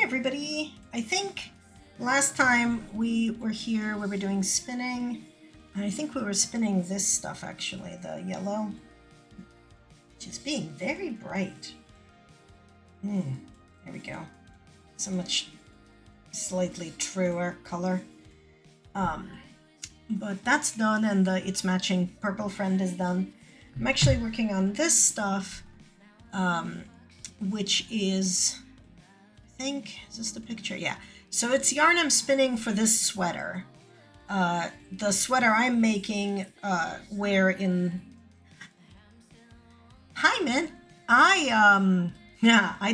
everybody. I think last time we were here, we were doing spinning. And I think we were spinning this stuff actually, the yellow, which is being very bright. There we go. So much slightly truer color. But that's done, and the It's Matching Purple Friend is done. I'm actually working on this stuff, which is, I think, is this the picture? Yeah. So it's yarn I'm spinning for this sweater. The sweater I'm making, where in... Hi, Min. I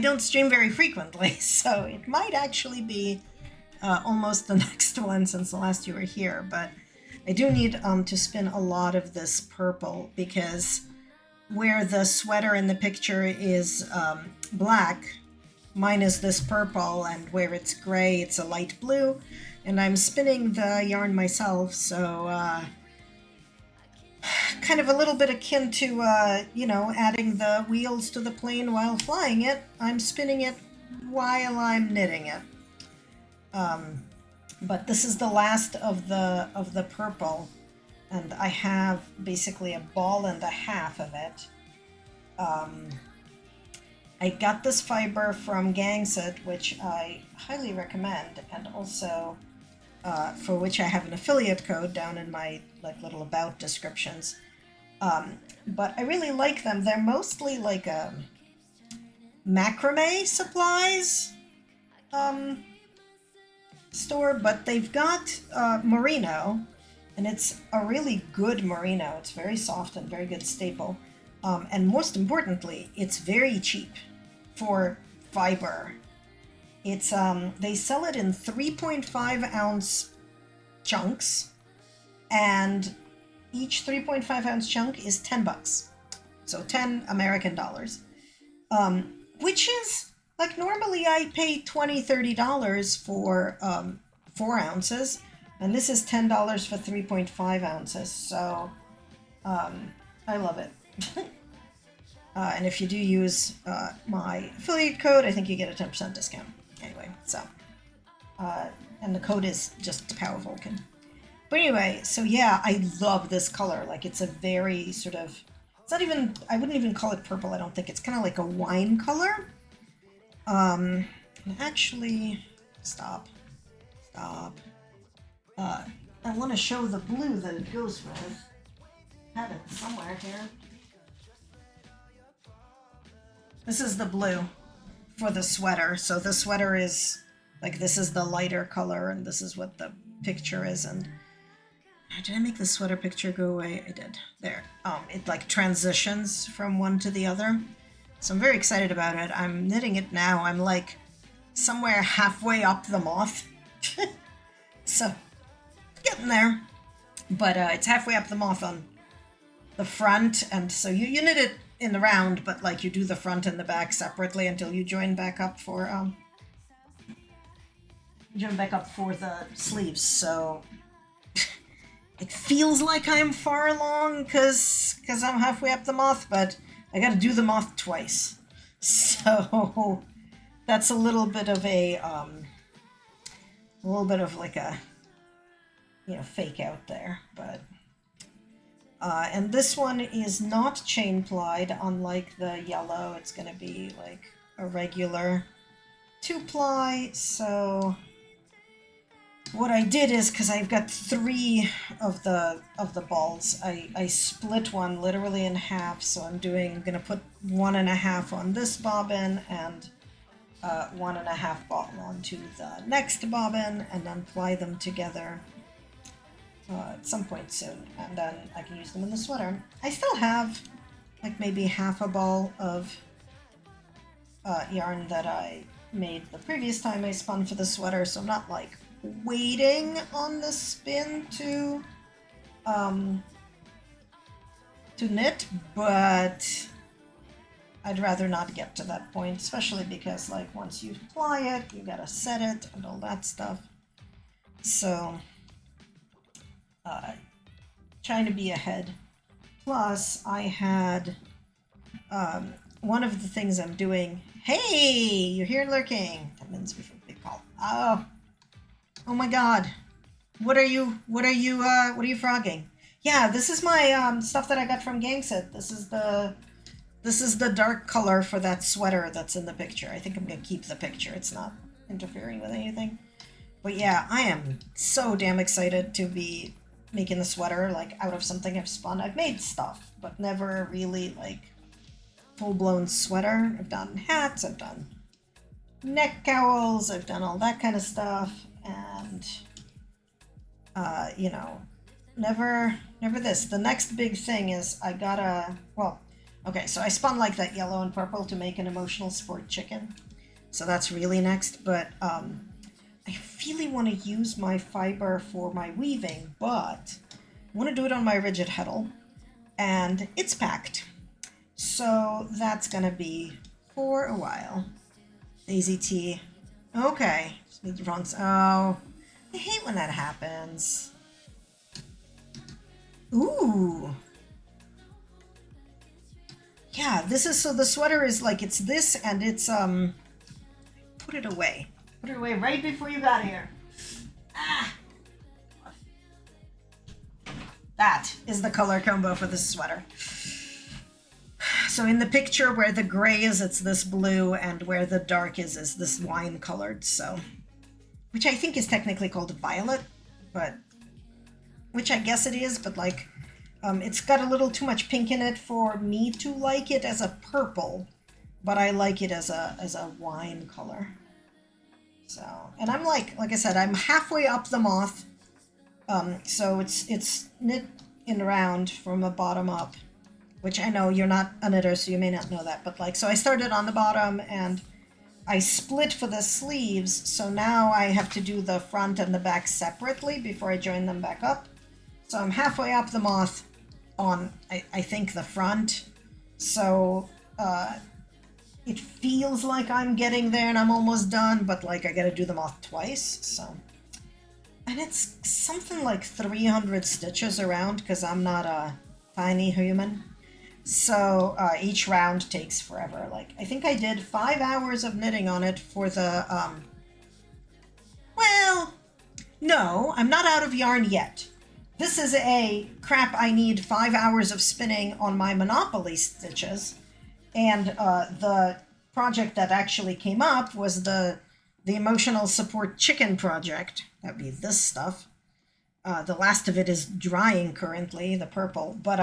don't stream very frequently, so it might actually be almost the next one since the last you were here, but I do need to spin a lot of this purple because where the sweater in the picture is black, mine is this purple, and where it's gray, it's a light blue, and I'm spinning the yarn myself, so kind of a little bit akin to, adding the wheels to the plane while flying it. I'm spinning it while I'm knitting it. But this is the last of the purple, and I have basically a ball and a half of it. I got this fiber from Gangset, which I highly recommend, and also for which I have an affiliate code down in my little about descriptions. But I really like them. They're mostly like macrame supplies store, but they've got merino, and it's a really good merino. It's very soft and very good staple, and most importantly, it's very cheap for fiber. It's they sell it in 3.5 ounce chunks, and each 3.5 ounce chunk is $10, so 10 American dollars, which is like normally I pay $20-$30 for 4 ounces, and this is $10 for 3.5 ounces. So I love it. And if you do use my affiliate code, I think you get a 10% discount. Anyway, so and the code is just PowerVulcan. But anyway, so yeah, I love this color. Like, it's a very sort of, it's not even, I wouldn't even call it purple. I don't think it's kind of like a wine color. Actually, stop. I want to show the blue that it goes with. I have it somewhere here. This is the blue for the sweater. So the sweater is, like, this is the lighter color, and this is what the picture is, and did I make the sweater picture go away? I did. There. It, like, transitions from one to the other. So I'm very excited about it. I'm knitting it now. I'm like somewhere halfway up the moth. So getting there. But it's halfway up the moth on the front. And so you knit it in the round, but like you do the front and the back separately until you join back up for the sleeves. So it feels like I'm far along because I'm halfway up the moth, but I got to do the moth twice, so that's a little bit of like a, fake out there. But and this one is not chain plied, unlike the yellow. It's going to be like a regular 2-ply. So what I did is, because I've got 3 of the balls, I split one literally in half. So I'm gonna put 1.5 on this bobbin and 1.5 ball onto the next bobbin, and then ply them together at some point soon, and then I can use them in the sweater. I still have like maybe half a ball of yarn that I made the previous time I spun for the sweater, so I'm not like waiting on the spin to knit, but I'd rather not get to that point, especially because like once you ply it, you gotta set it and all that stuff. So trying to be ahead. Plus I had one of the things I'm doing. Hey, you're here lurking. 10 minutes before Oh, oh my God. What are you frogging? Yeah, this is my stuff that I got from Gangsit. This is the dark color for that sweater that's in the picture. I think I'm gonna keep the picture. It's not interfering with anything. But yeah, I am so damn excited to be making the sweater like out of something I've spun. I've made stuff, but never really like full-blown sweater. I've done hats, I've done neck cowls, I've done all that kind of stuff, and you know, never this. The next big thing is I gotta, well, okay, so I spun like that yellow and purple to make an emotional sport chicken. So that's really next, but I really want to use my fiber for my weaving, but I want to do it on my rigid heddle, and it's packed. So that's gonna be for a while. Daisy T. Okay. Oh, I hate when that happens. Ooh. Yeah, this is, so the sweater is like, it's this and it's, put it away. Put it away right before you got here. Ah. That is the color combo for this sweater. So in the picture where the gray is, it's this blue, and where the dark is this wine colored, so, which I think is technically called violet, but, which I guess it is, but like, it's got a little too much pink in it for me to like it as a purple, but I like it as a wine color. So, and I'm like I said, I'm halfway up the moth, so it's knit in round from a bottom up, which I know you're not a knitter, so you may not know that, but like, so I started on the bottom and I split for the sleeves, so now I have to do the front and the back separately before I join them back up. So I'm halfway up the moth on, I think, the front, so it feels like I'm getting there and I'm almost done, but like I gotta do the moth twice, so. And it's something like 300 stitches around, because I'm not a tiny human. So each round takes forever. Like, I think I did 5 hours of knitting on it for the, well, no, I'm not out of yarn yet. This is a crap, I need 5 hours of spinning on my Monopoly stitches. And the project that actually came up was the emotional support chicken project. That'd be this stuff. The last of it is drying currently, the purple, but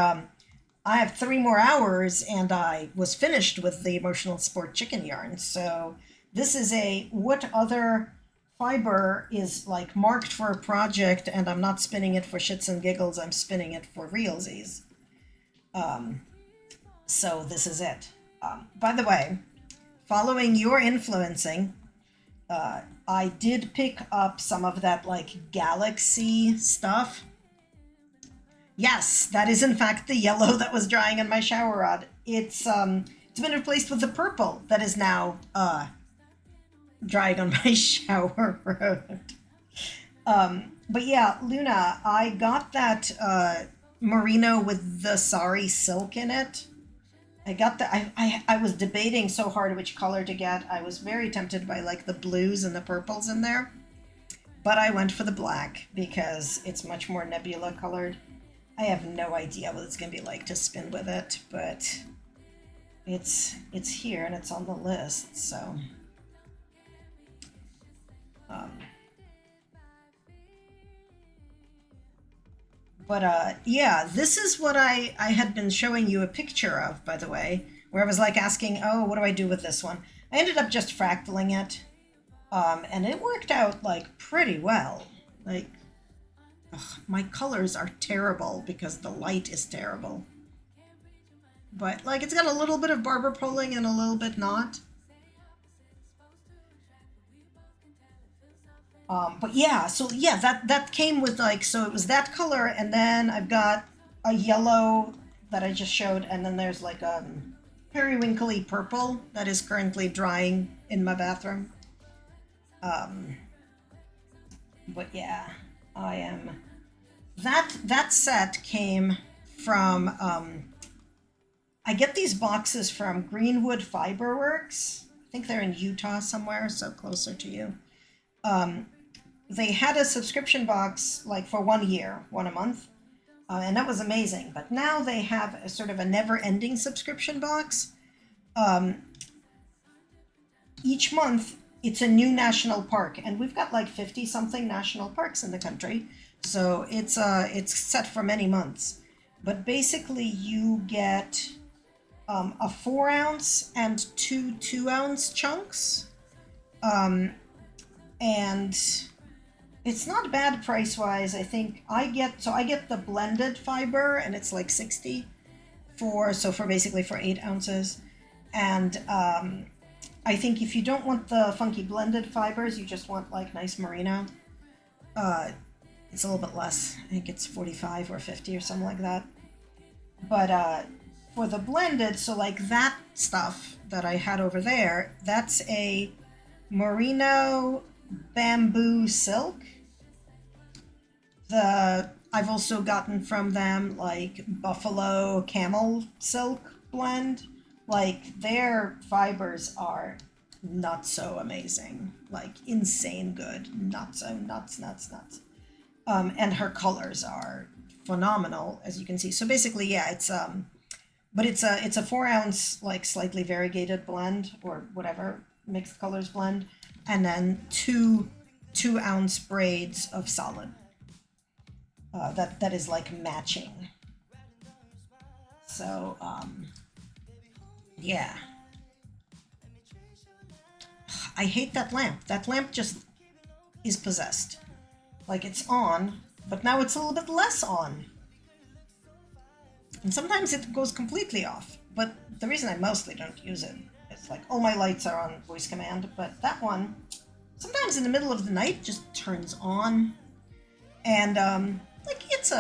I have 3 more hours and I was finished with the emotional sport chicken yarn. So this is a, what other fiber is like marked for a project, and I'm not spinning it for shits and giggles, I'm spinning it for realsies. So this is it. By the way, following your influencing, I did pick up some of that like galaxy stuff. Yes, that is in fact the yellow that was drying on my shower rod. It's been replaced with the purple that is now drying on my shower rod. But yeah, Luna, I got that merino with the sari silk in it. I got the, I was debating so hard which color to get. I was very tempted by like the blues and the purples in there, but I went for the black because it's much more nebula colored. I have no idea what it's gonna be like to spin with it, but it's here and it's on the list, so. But yeah, this is what I had been showing you a picture of, by the way, where I was like asking, oh, what do I do with this one? I ended up just fractaling it, and it worked out like pretty well. Like, ugh, my colors are terrible because the light is terrible. But like, it's got a little bit of barber pulling and a little bit not. But yeah, so yeah, that came with like, so it was that color, and then I've got a yellow that I just showed, and then there's like a periwinkly purple that is currently drying in my bathroom. But yeah, I am, that set came from, I get these boxes from Greenwood Fiberworks. I think they're in Utah somewhere, so closer to you. They had a subscription box like for 1 year, one a month, and that was amazing. But now they have a sort of a never-ending subscription box. Um, each month, it's a new national park, and we've got like 50 something national parks in the country, so it's set for many months. But basically, you get a 4 ounce and two 2 ounce chunks, and it's not bad price wise. I think I get the blended fiber, and it's like 60 for basically for 8 ounces. And I think if you don't want the funky blended fibers, you just want like nice merino, it's a little bit less. I think it's 45 or 50 or something like that. But for the blended, so like that stuff that I had over there, that's a merino bamboo silk. I've also gotten from them like buffalo camel silk blend. Like their fibers are not so amazing, like insane good, not so nuts. And her colors are phenomenal, as you can see. So basically, yeah, but it's a 4 ounce like slightly variegated blend or whatever mixed colors blend, and then two ounce braids of solid. That is like matching. So yeah, I hate that lamp. That lamp just is possessed. Like it's on, but now it's a little bit less on. And sometimes it goes completely off. But the reason I mostly don't use it is like all my lights are on voice command, but that one, sometimes in the middle of the night, just turns on. And like it's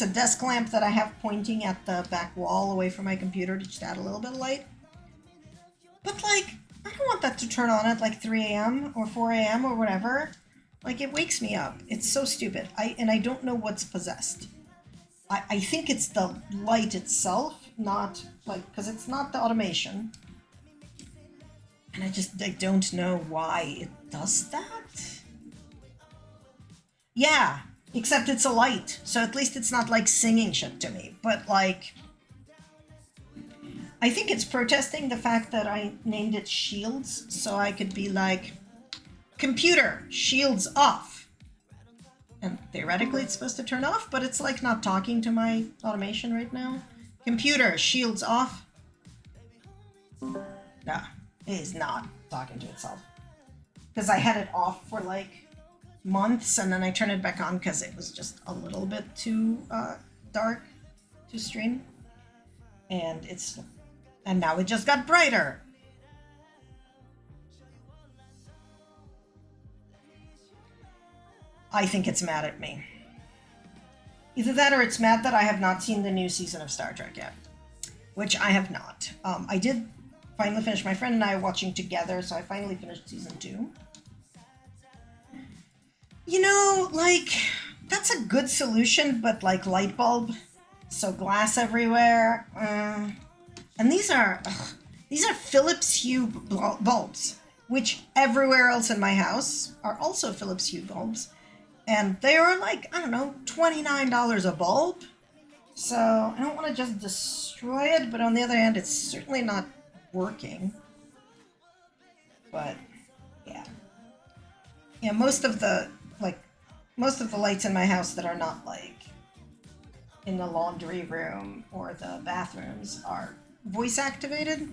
a desk lamp that I have pointing at the back wall away from my computer to just add a little bit of light. But like, I don't want that to turn on at like 3 a.m. or 4 a.m. or whatever. Like it wakes me up. It's so stupid. I don't know what's possessed. I think it's the light itself, not like, because it's not the automation. And I don't know why it does that. Yeah, except it's a light, so at least it's not like singing shit to me. But like, I think it's protesting the fact that I named it Shields, so I could be like, computer, shields off. And theoretically it's supposed to turn off, but it's like not talking to my automation right now. Computer, shields off. No, it is not talking to itself. Because I had it off for like months, and then I turned it back on because it was just a little bit too dark to stream. And now it just got brighter. I think it's mad at me. Either that or it's mad that I have not seen the new season of Star Trek yet, which I have not. I did finally finish, my friend and I are watching together, so I finally finished season 2. You know, like, that's a good solution, but like light bulb, so glass everywhere. And these are Philips Hue bulbs, which everywhere else in my house are also Philips Hue bulbs. And they are like, I don't know, $29 a bulb. So I don't want to just destroy it, but on the other hand, it's certainly not working. But yeah. Yeah, most of the lights in my house that are not like in the laundry room or the bathrooms are voice activated,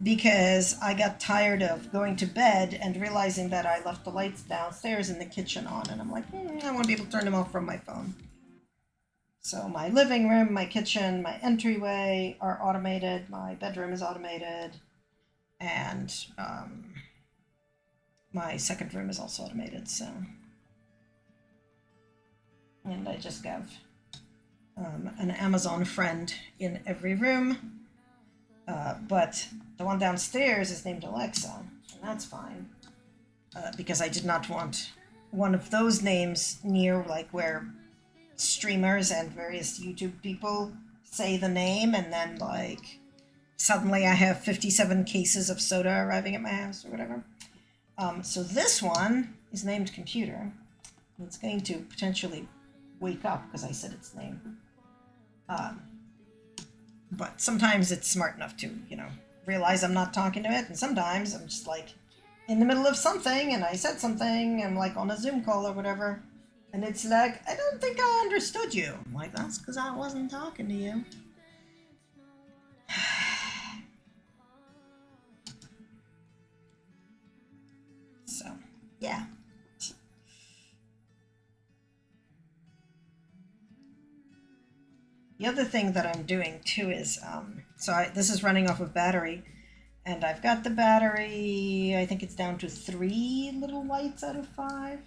because I got tired of going to bed and realizing that I left the lights downstairs in the kitchen on, and I'm like, I want to be able to turn them off from my phone. So my living room, my kitchen, my entryway are automated, my bedroom is automated, and my second room is also automated, so. And I just have an Amazon friend in every room. But the one downstairs is named Alexa, and that's fine. Because I did not want one of those names near like where streamers and various YouTube people say the name, and then like suddenly I have 57 cases of soda arriving at my house or whatever. So this one is named Computer. It's going to potentially wake up because I said its name. But sometimes it's smart enough to, realize I'm not talking to it, and sometimes I'm just like in the middle of something and I said something, I'm like on a Zoom call or whatever, and it's like, I don't think I understood you. I'm like, that's because I wasn't talking to you. So, yeah. The other thing that I'm doing too is, this is running off of battery, and I've got the battery, I think it's down to 3 little lights out of 5.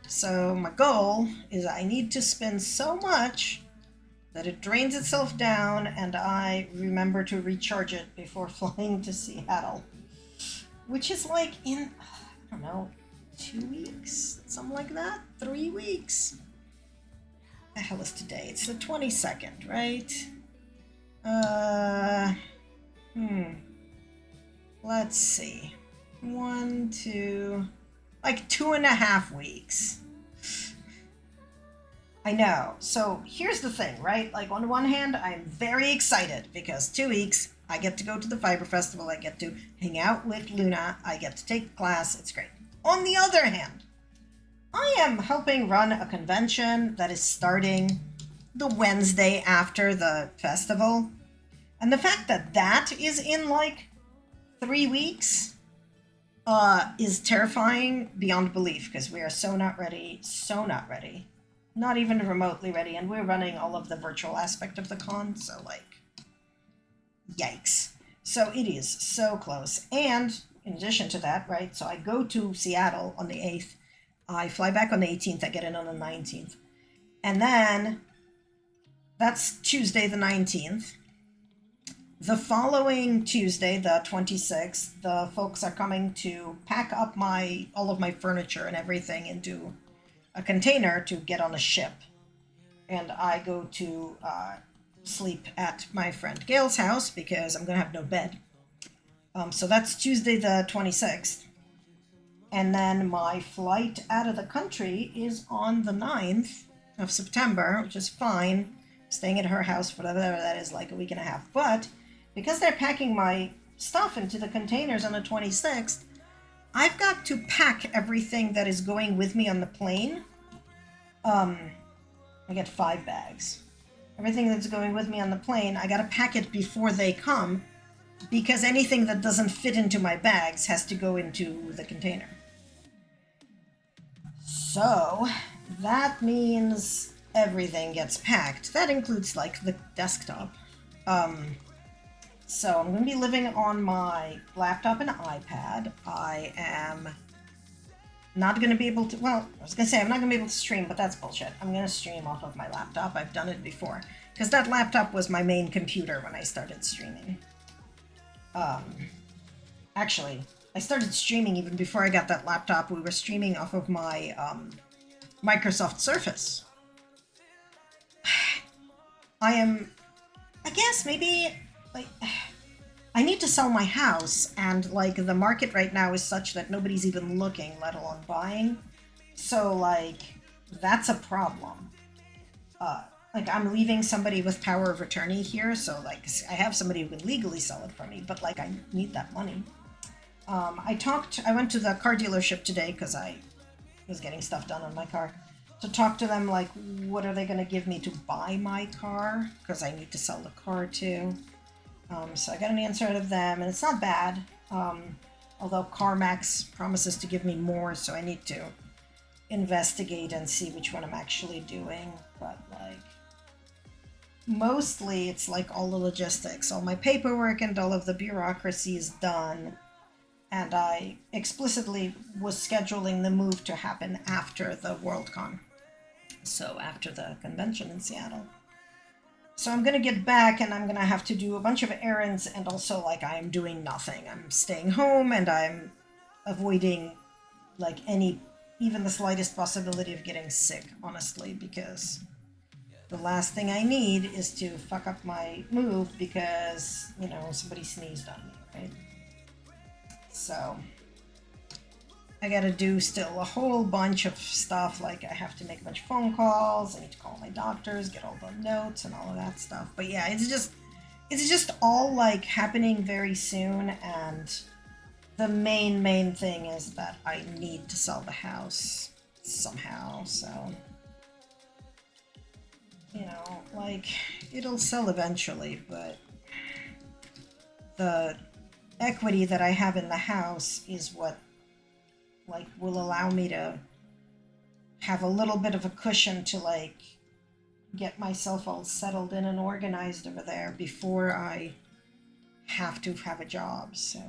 So my goal is I need to spend so much that it drains itself down and I remember to recharge it before flying to Seattle. Which is like in, I don't know, 2 weeks? Something like that? 3 weeks? The hell is today? It's the 22nd, right? Let's see. 1, 2, like 2.5 weeks. I know. So here's the thing, right? Like on one hand, I'm very excited because 2 weeks, I get to go to the Fiber Festival, I get to hang out with Luna, I get to take class, it's great. On the other hand, I am helping run a convention that is starting the Wednesday after the festival. And the fact that that is in like 3 weeks is terrifying beyond belief because we are so not ready, not even remotely ready, and we're running all of the virtual aspect of the con, so like, yikes. So it is so close. And in addition to that, right, so I go to Seattle on the 8th, I fly back on the 18th, I get in on the 19th, and then that's Tuesday the 19th. The following Tuesday, the 26th, the folks are coming to pack up all of my furniture and everything into a container to get on a ship. And I go to sleep at my friend Gail's house because I'm going to have no bed. So that's Tuesday the 26th. And then my flight out of the country is on the 9th of September, which is fine. Staying at her house for whatever that is, like a week and a half. But because they're packing my stuff into the containers on the 26th, I've got to pack everything that is going with me on the plane. I get 5 bags. Everything that's going with me on the plane, I gotta pack it before they come, because anything that doesn't fit into my bags has to go into the container. So that means everything gets packed. That includes like the desktop. So I'm going to be living on my laptop and iPad. I am not going to be able to, well, I was going to say I'm not going to be able to stream, but that's bullshit. I'm going to stream off of my laptop. I've done it before. Because that laptop was my main computer when I started streaming. Actually, I started streaming even before I got that laptop. We were streaming off of my Microsoft Surface. I guess maybe, like, I need to sell my house, and, like, the market right now is such that nobody's even looking, let alone buying. So, like, that's a problem. Like, I'm leaving somebody with power of attorney here, so, like, I have somebody who can legally sell it for me, but, like, I need that money. I went to the car dealership today, because I was getting stuff done on my car, to talk to them, like, what are they going to give me to buy my car, because I need to sell the car, too. So I got an answer out of them, and it's not bad, although CarMax promises to give me more, so I need to investigate and see which one I'm actually doing, but, like, mostly it's, like, all the logistics, all my paperwork and all of the bureaucracy is done, and I explicitly was scheduling the move to happen after the Worldcon, so after the convention in Seattle. So I'm going to get back, and I'm going to have to do a bunch of errands, and also, like, I'm doing nothing. I'm staying home, and I'm avoiding, like, even the slightest possibility of getting sick, honestly, because the last thing I need is to fuck up my move because, somebody sneezed on me, right? So, I gotta do still a whole bunch of stuff, like I have to make a bunch of phone calls, I need to call my doctors, get all the notes and all of that stuff. But yeah, it's just all like happening very soon, and the main thing is that I need to sell the house somehow, so you know, like it'll sell eventually, but the equity that I have in the house is what like will allow me to have a little bit of a cushion to like get myself all settled in and organized over there before I have to have a job. So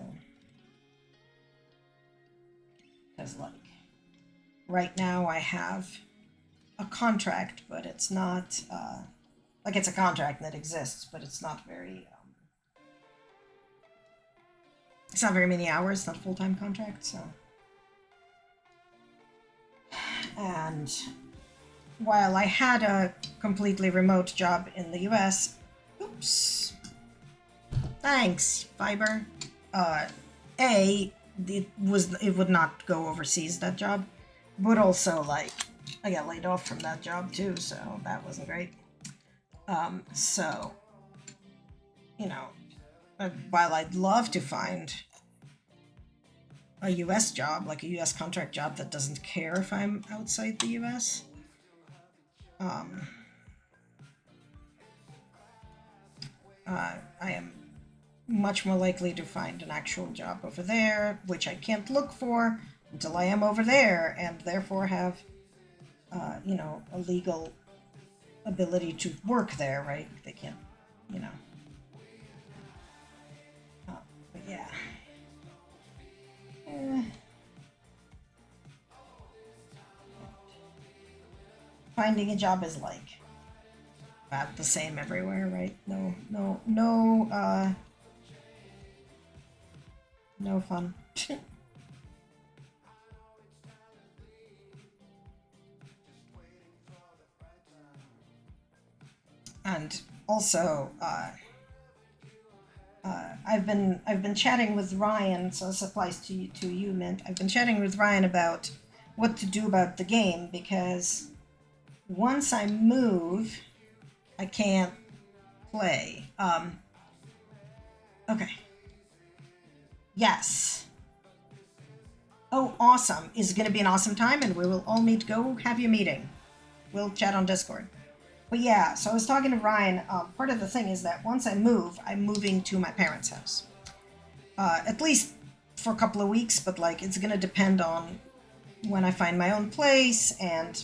because like right now I have a contract, but it's not like it's a contract that exists, but it's not very it's not very many hours, not a full-time contract. So and while I had a completely remote job in the US, oops, thanks, Fiber. A, it would not go overseas, that job, but also like I got laid off from that job too, so that wasn't great. So you know, while I'd love to find a US job, like a US contract job that doesn't care if I'm outside the US, I am much more likely to find an actual job over there, which I can't look for until I am over there, and therefore have, you know, a legal ability to work there, right? They can't, you know. But yeah. Finding a job is like about the same everywhere, right? No fun. And also, I've been chatting with Ryan, so this applies to you, Mint. I've been chatting with Ryan about what to do about the game, because once I move, I can't play. Okay. Yes. Oh, awesome. Is going to be an awesome time, and we will all meet. Go have your meeting. We'll chat on Discord. But yeah, so I was talking to Ryan. Part of the thing is that once I move, I'm moving to my parents' house. At least for a couple of weeks, but like it's going to depend on when I find my own place, and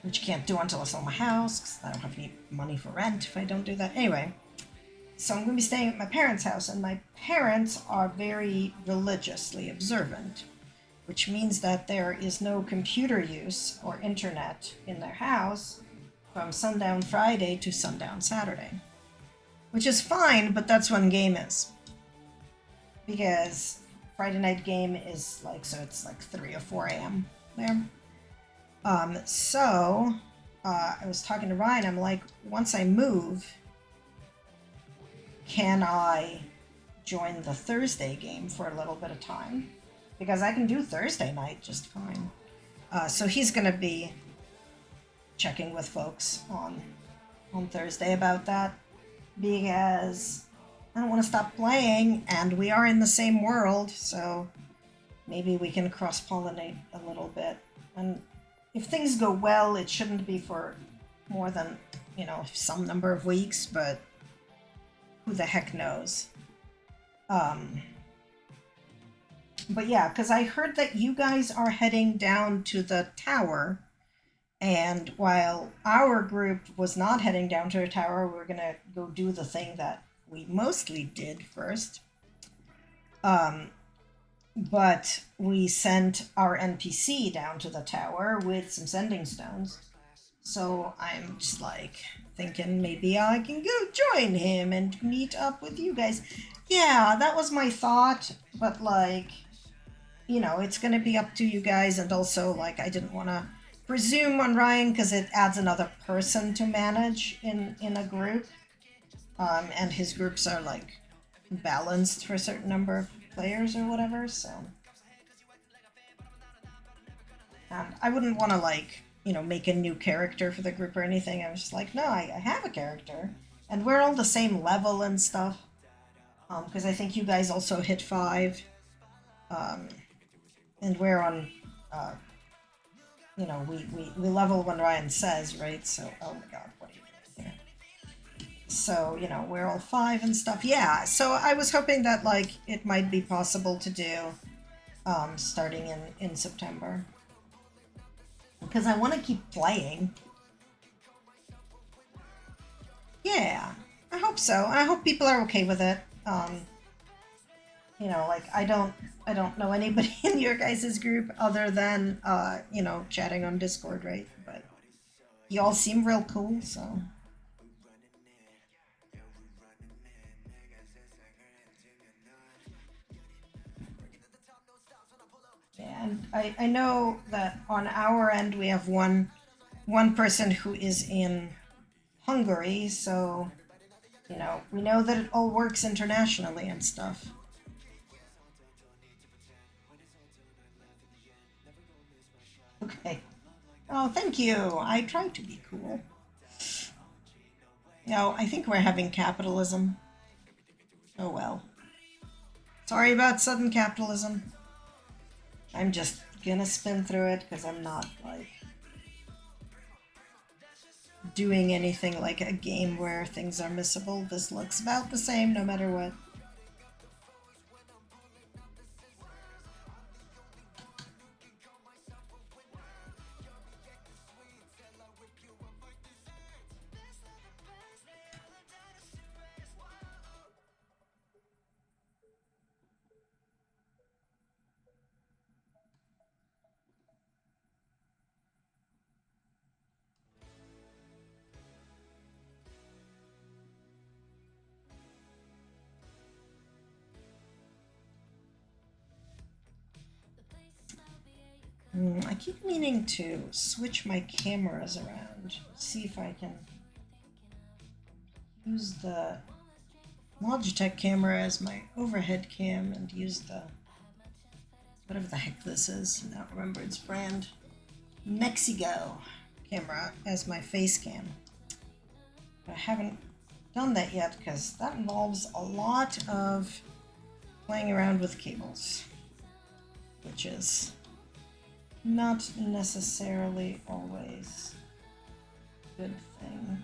which I can't do until I sell my house, because I don't have any money for rent if I don't do that. Anyway, so I'm going to be staying at my parents' house, and my parents are very religiously observant, which means that there is no computer use or internet in their house from sundown Friday to sundown Saturday, which is fine, but that's when game is. Because Friday night game is like, so it's like 3 or 4 a.m. there. So I was talking to Ryan, I'm like, once I move, can I join the Thursday game for a little bit of time? Because I can do Thursday night just fine. So he's going to be checking with folks on Thursday about that, because I don't want to stop playing, and we are in the same world, so maybe we can cross-pollinate a little bit. And if things go well, it shouldn't be for more than, you know, some number of weeks, but who the heck knows. But yeah, because I heard that you guys are heading down to the tower, and while our group was not heading down to the tower, we were going to go do the thing that we mostly did first. But we sent our NPC down to the tower with some sending stones. So I'm just like thinking maybe I can go join him and meet up with you guys. Yeah, that was my thought, but like, you know, it's going to be up to you guys, and also like I didn't want to presume on Ryan because it adds another person to manage in a group. And his groups are like balanced for a certain number of players or whatever, so And I wouldn't want to like, make a new character for the group or anything. I was just like, no, I have a character, and we're all the same level and stuff. Because I think you guys also hit 5, um, and we're on, uh, we level when Ryan says, right? So, oh my God, what are you doing here? So, we're all 5 and stuff. Yeah, so I was hoping that, like, it might be possible to do starting in September. Because I want to keep playing. Yeah, I hope so. I hope people are okay with it. Like I don't know anybody in your guys' group other than chatting on Discord, right? But you all seem real cool, so. And I know that on our end we have one person who is in Hungary, so we know that it all works internationally and stuff. Okay. Oh, thank you. I try to be cool. No, I think we're having capitalism. Oh well. Sorry about sudden capitalism. I'm just gonna spin through it because I'm not like doing anything like a game where things are missable. This looks about the same no matter what. I keep meaning to switch my cameras around. See if I can use the Logitech camera as my overhead cam and use the whatever the heck this is. I don't remember its brand. Mexico camera as my face cam. But I haven't done that yet because that involves a lot of playing around with cables, which is not necessarily always a good thing.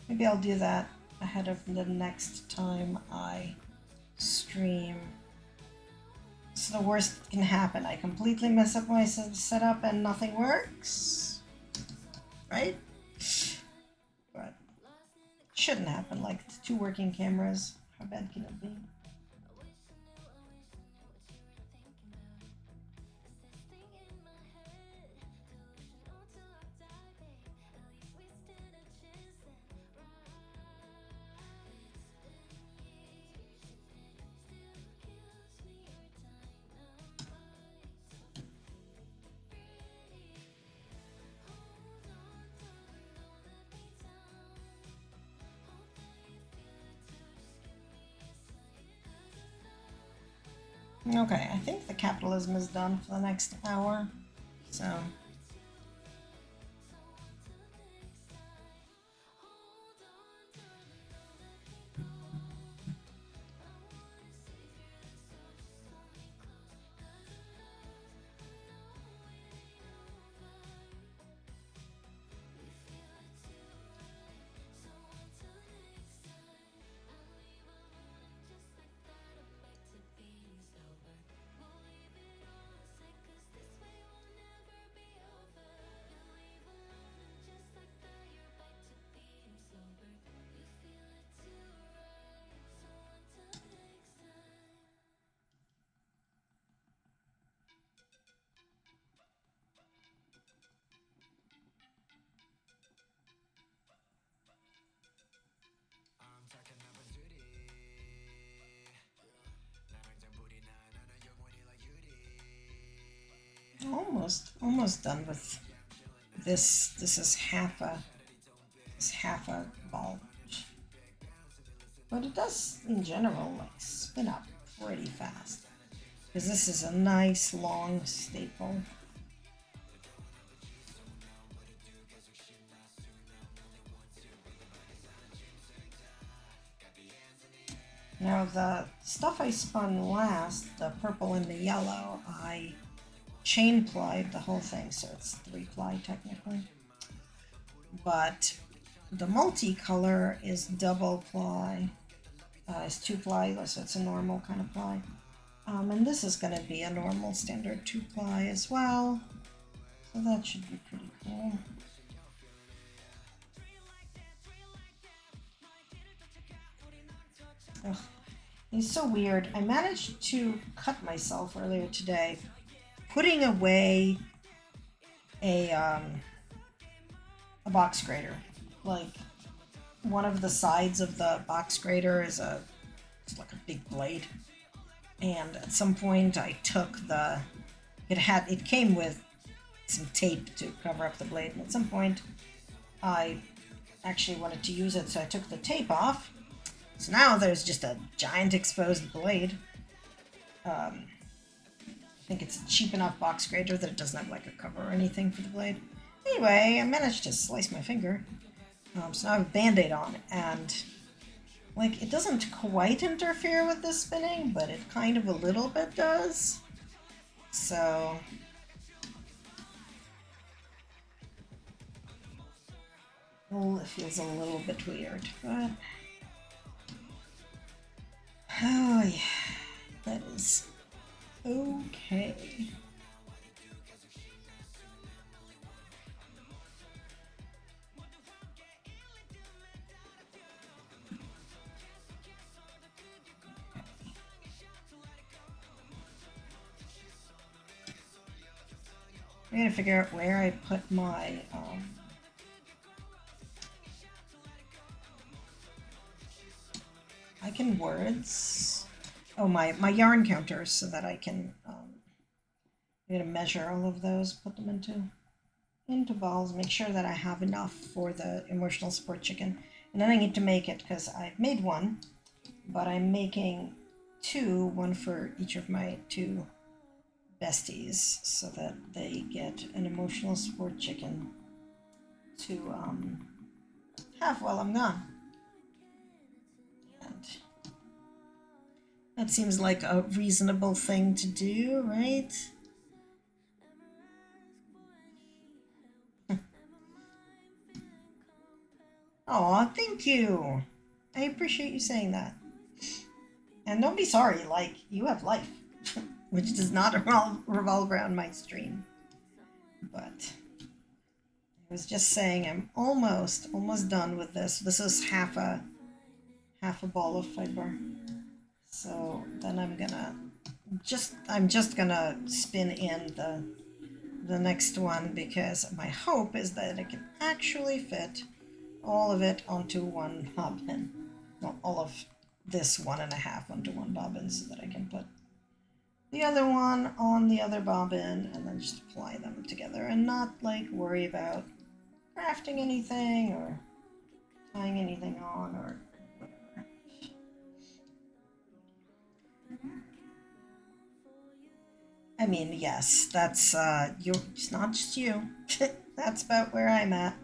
Maybe I'll do that ahead of the next time I stream. So the worst that can happen, I completely mess up my setup and nothing works, right? But shouldn't happen. Like 2 working cameras, how bad can it be? Okay, I think the capitalism is done for the next hour, so. Almost done with this. This is It's half a ball. But it does, in general, like spin up pretty fast. Because this is a nice long staple. Now the stuff I spun last, the purple and the yellow, I chain plied the whole thing, so it's 3-ply technically. But the multicolor is double ply. It's 2-ply, so it's a normal kind of ply. And this is going to be a normal standard 2-ply as well. So that should be pretty cool. Ugh. It's so weird. I managed to cut myself earlier today putting away a box grater. Like, one of the sides of the box grater is it's like a big blade. And at some point I took it came with some tape to cover up the blade, and at some point I actually wanted to use it, so I took the tape off. So now there's just a giant exposed blade. I think it's a cheap enough box grater that it doesn't have like a cover or anything for the blade. Anyway, I managed to slice my finger. So now I have a band-aid on, and like, it doesn't quite interfere with the spinning, but it kind of a little bit does. So it feels a little bit weird, but oh yeah, that is okay. I gotta figure out where I put my I can words. Oh, my yarn counters, so that I can I'm gonna measure all of those, put them into balls, make sure that I have enough for the emotional support chicken. And then I need to make it, because I've made one, but I'm making two, one for each of my two besties, so that they get an emotional support chicken to have while I'm gone. And that seems like a reasonable thing to do, right? Aw, thank you. I appreciate you saying that. And don't be sorry, like, you have life, which does not revolve around my stream. But I was just saying I'm almost done with this. This is half a ball of fiber. So then I'm just gonna spin in the next one, because my hope is that I can actually fit all of it onto one bobbin. Well, all of this 1.5 onto one bobbin, so that I can put the other one on the other bobbin and then just apply them together and not like worry about crafting anything or tying anything on or whatever. I mean, yes, that's it's not just you. That's about where I'm at.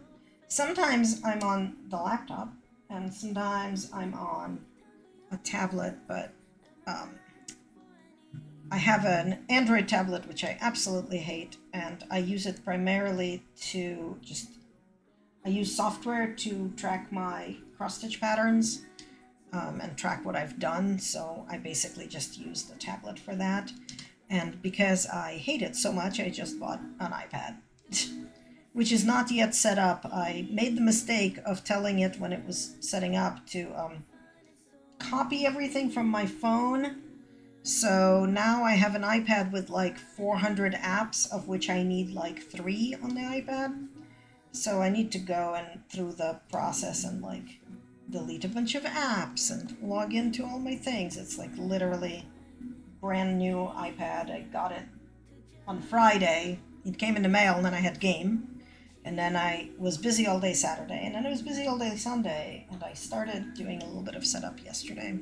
Sometimes I'm on the laptop, and sometimes I'm on a tablet, but I have an Android tablet, which I absolutely hate, and I use it primarily to I use software to track my cross-stitch patterns and track what I've done, so I basically just use the tablet for that. And because I hate it so much, I just bought an iPad. Which is not yet set up. I made the mistake of telling it when it was setting up to copy everything from my phone. So now I have an iPad with like 400 apps, of which I need like 3 on the iPad. So I need to go and through the process and like delete a bunch of apps and log into all my things. It's like literally brand new iPad. I got it on Friday. It came in the mail, and then I had game. And then I was busy all day Saturday, and then I was busy all day Sunday, and I started doing a little bit of setup yesterday.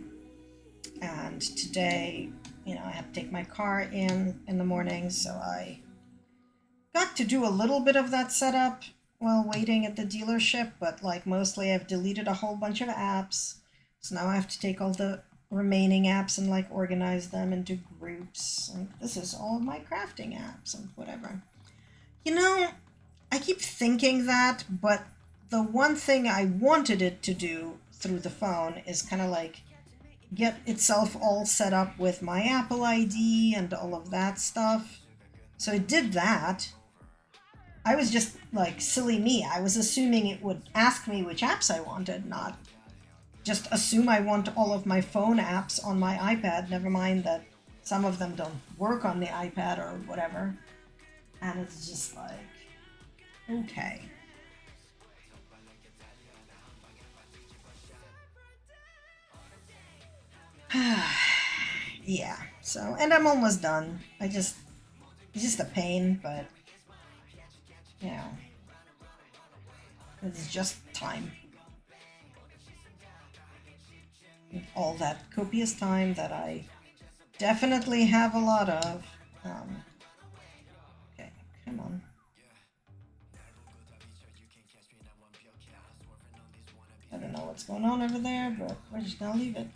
And today, I have to take my car in the morning, so I got to do a little bit of that setup while waiting at the dealership, but like mostly I've deleted a whole bunch of apps. So now I have to take all the remaining apps and like organize them into groups. And this is all of my crafting apps and whatever. You know, I keep thinking that, but the one thing I wanted it to do through the phone is kind of like get itself all set up with my Apple ID and all of that stuff. So it did that. I was just like silly me. I was assuming it would ask me which apps I wanted, not just assume I want all of my phone apps on my iPad, never mind that some of them don't work on the iPad or whatever. And it's just like, okay. Yeah, so, and I'm almost done. It's just a pain, but, it's just time. All that copious time that I definitely have a lot of. Okay, come on. I don't know what's going on over there, but we're just gonna leave it.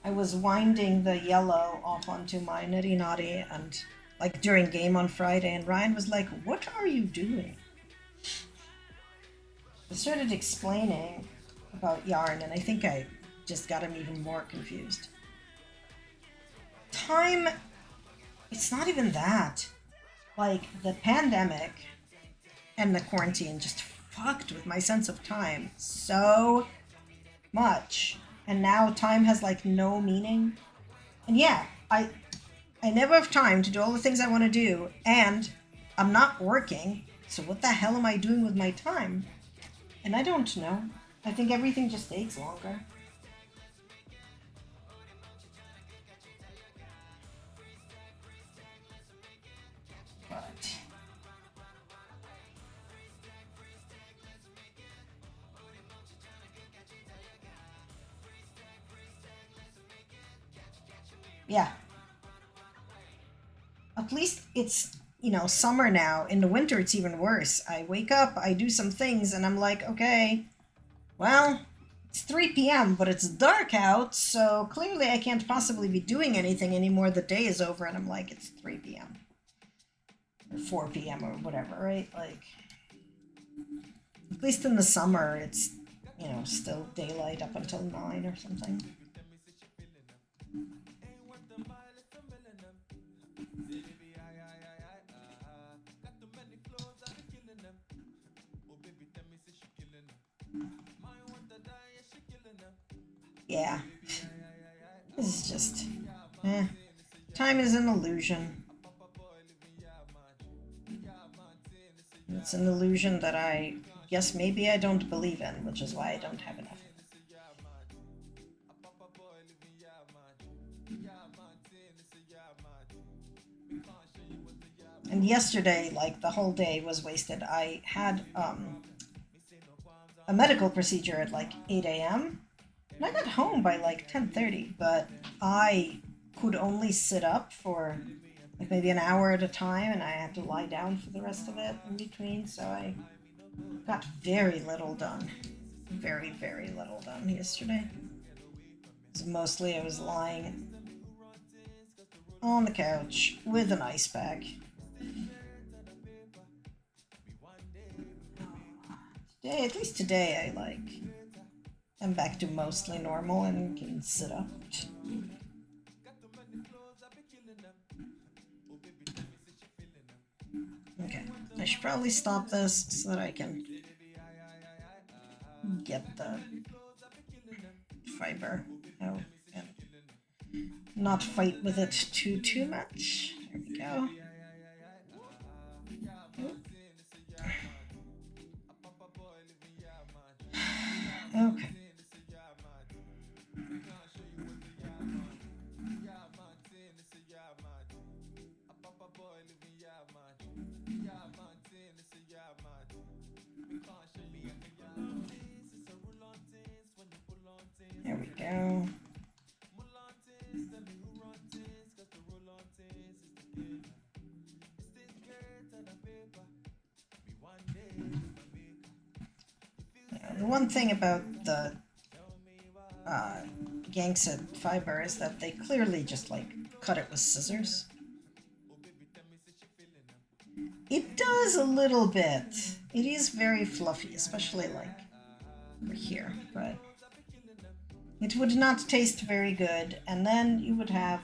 I was winding the yellow off onto my nitty naughty and like during game on Friday, and Ryan was like, "What are you doing?" I started explaining about yarn, and I think I just got him even more confused. Time, it's not even that. Like, the pandemic and the quarantine just fucked with my sense of time so much. And now time has like no meaning. And yeah, I never have time to do all the things I want to do, and I'm not working. So what the hell am I doing with my time? And I don't know. I think everything just takes longer. But yeah, at least it's, summer now. In the winter, it's even worse. I wake up, I do some things, and I'm like, okay, well, it's 3 p.m., but it's dark out, so clearly I can't possibly be doing anything anymore. The day is over, and I'm like, it's 3 p.m. or 4 p.m. or whatever, right? Like, at least in the summer, it's, still daylight up until 9 or something. Yeah. This is just, time is an illusion. It's an illusion that I guess maybe I don't believe in, which is why I don't have enough of it. And yesterday, like the whole day was wasted. I had a medical procedure at like 8 a.m. and I got home by like 10:30, but I could only sit up for like maybe an hour at a time, and I had to lie down for the rest of it in between. So I got very little done. Very, very little done yesterday. So mostly I was lying on the couch with an ice pack. Today, at least today, I like am back to mostly normal and can sit up. Okay, I should probably stop this so that I can get the fiber out and not fight with it too much. There we go. The one thing about the Gangsid fiber is that they clearly just like cut it with scissors. It does a little bit. It is very fluffy, especially like over here, but it would not taste very good, and then you would have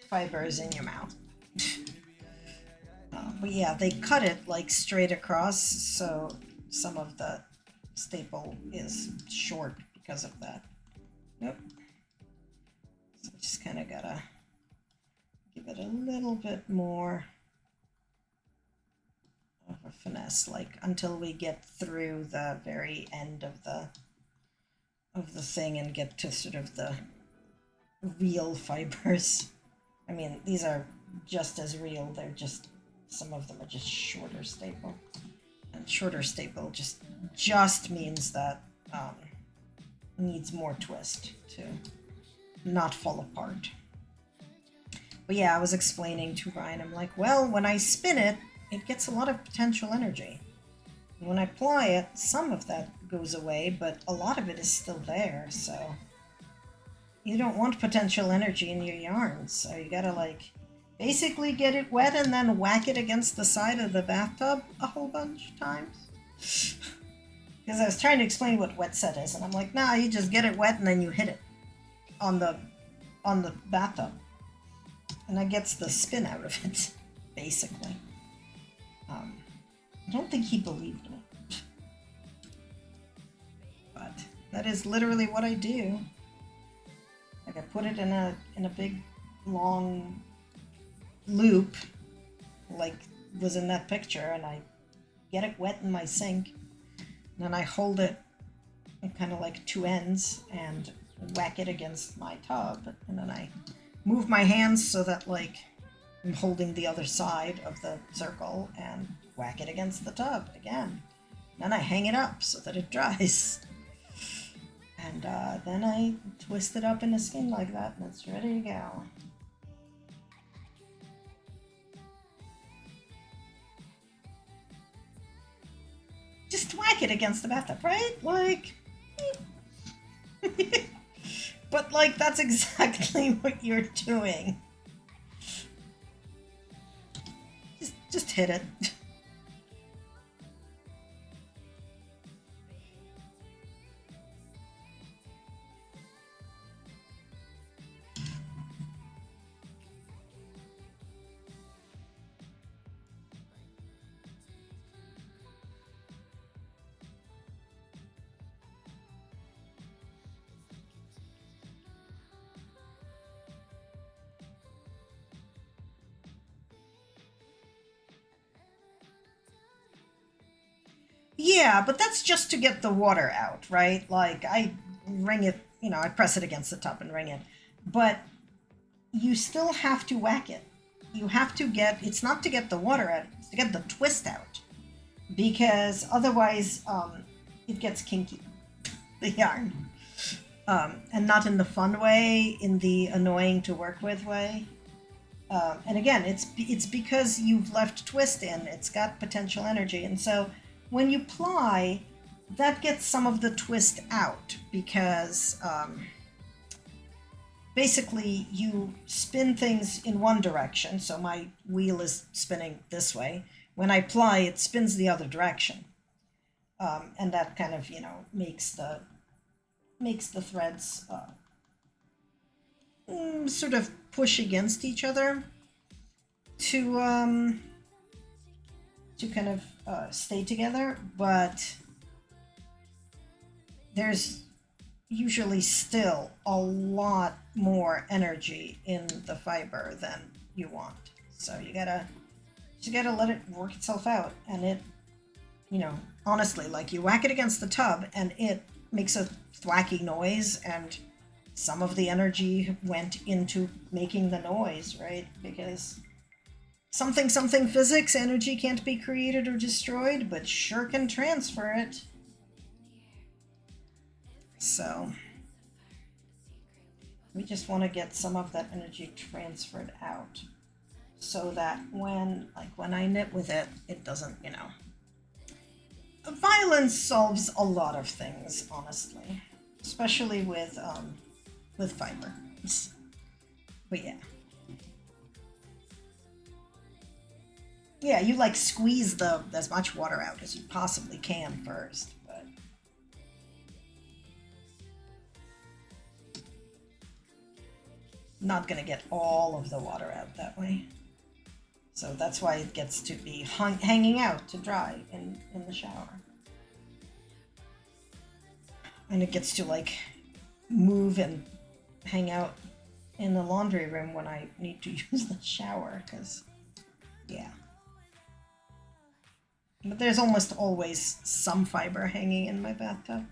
fibers in your mouth. But yeah, they cut it like straight across, so some of the staple is short because of that. Yep. So just kind of gotta give it a little bit more of a finesse, like until we get through the very end of the thing and get to sort of the real fibers. I mean, these are just as real. They're just, some of them are just shorter staple, and shorter staple just means that needs more twist to not fall apart. But yeah, I was explaining to Ryan, I'm like, well, when I spin it, it gets a lot of potential energy. And when I apply it, some of that goes away, but a lot of it is still there, so you don't want potential energy in your yarns, so you gotta like basically get it wet and then whack it against the side of the bathtub a whole bunch of times. Because I was trying to explain what wet set is, and I'm like, nah, you just get it wet and then you hit it on the bathtub, and that gets the spin out of it, basically. I don't think he believed me, but that is literally what I do. Like I put it in a big long loop, like was in that picture, and I get it wet in my sink, and then I hold it at kind of like two ends and whack it against my tub, and then I move my hands so that like I'm holding the other side of the circle and whack it against the tub again. Then I hang it up so that it dries. And then I twist it up in a skein like that, and it's ready to go. Just whack it against the bathtub, right? Like... But like, that's exactly what you're doing. Just hit it. Yeah, but that's just to get the water out, right? Like I wring it, I press it against the tub and wring it. But you still have to whack it. You have to it's not to get the water out, it's to get the twist out. Because otherwise it gets kinky, the yarn. And not in the fun way, in the annoying to work with way. And again, it's because you've left twist in, it's got potential energy. And so when you ply, that gets some of the twist out because basically you spin things in one direction. So my wheel is spinning this way. When I ply, it spins the other direction. And that kind of, makes the threads sort of push against each other to kind of stay together, but there's usually still a lot more energy in the fiber than you want. So you gotta let it work itself out, and it, honestly, like you whack it against the tub and it makes a thwacky noise, and some of the energy went into making the noise, right? Because something physics, energy can't be created or destroyed, but sure can transfer it. So we just want to get some of that energy transferred out so that when I knit with it, it doesn't, Violence solves a lot of things, honestly, especially with fiber. But yeah. Yeah, you like squeeze the as much water out as you possibly can first, but not gonna get all of the water out that way. So that's why it gets to be hanging out to dry in the shower. And it gets to like move and hang out in the laundry room when I need to use the shower, because yeah. But there's almost always some fiber hanging in my bathtub,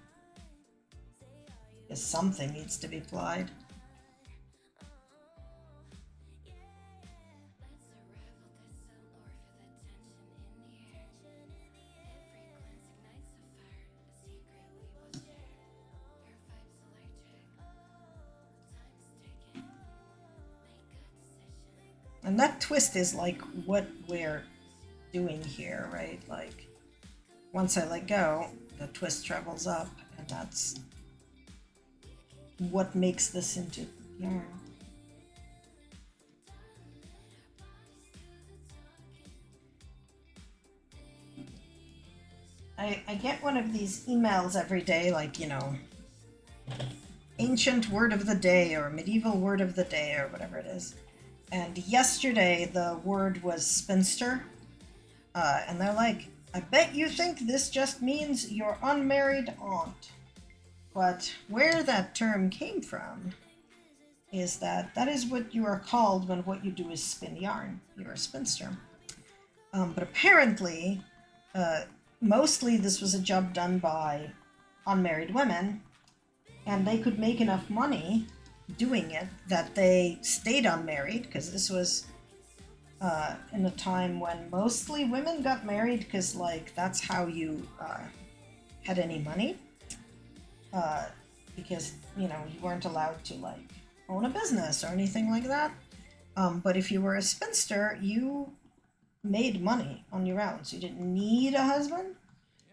because something needs to be applied. And that twist is like what we're doing here, right? Like, once I let go, the twist travels up, and that's what makes this into yarn. I get one of these emails every day, like, you know, ancient word of the day or medieval word of the day or whatever it is. And yesterday the word was spinster. And they're like, I bet you think this just means your unmarried aunt. But where that term came from is that is what you are called when what you do is spin yarn. You're a spinster. But apparently, mostly this was a job done by unmarried women, and they could make enough money doing it that they stayed unmarried, because this was in a time when mostly women got married, because like that's how you had any money, because you know you weren't allowed to like own a business or anything like that. But if you were a spinster, you made money on your own, so you didn't need a husband,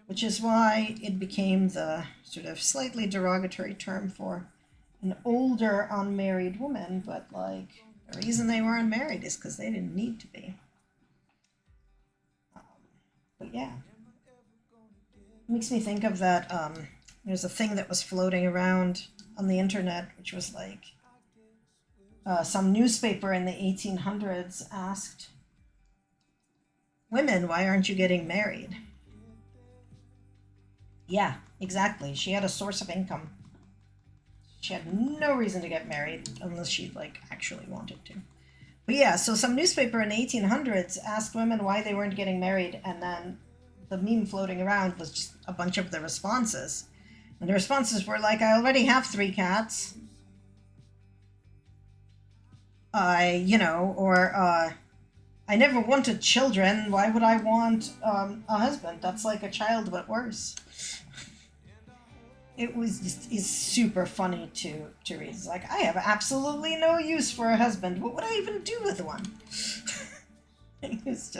which is why it became the sort of slightly derogatory term for an older unmarried woman. But like the reason they weren't married is because they didn't need to be. But yeah, it makes me think of that. There's a thing that was floating around on the internet, which was like some newspaper in the 1800s asked women, why aren't you getting married? Yeah, exactly. She had a source of income. She had no reason to get married unless she like actually wanted to. But yeah, so some newspaper in the 1800s asked women why they weren't getting married, and then the meme floating around was just a bunch of the responses. And the responses were like, I already have 3 cats. I never wanted children. Why would I want a husband? That's like a child, but worse. It was just is super funny to read. It's like, I have absolutely no use for a husband. What would I even do with one? It was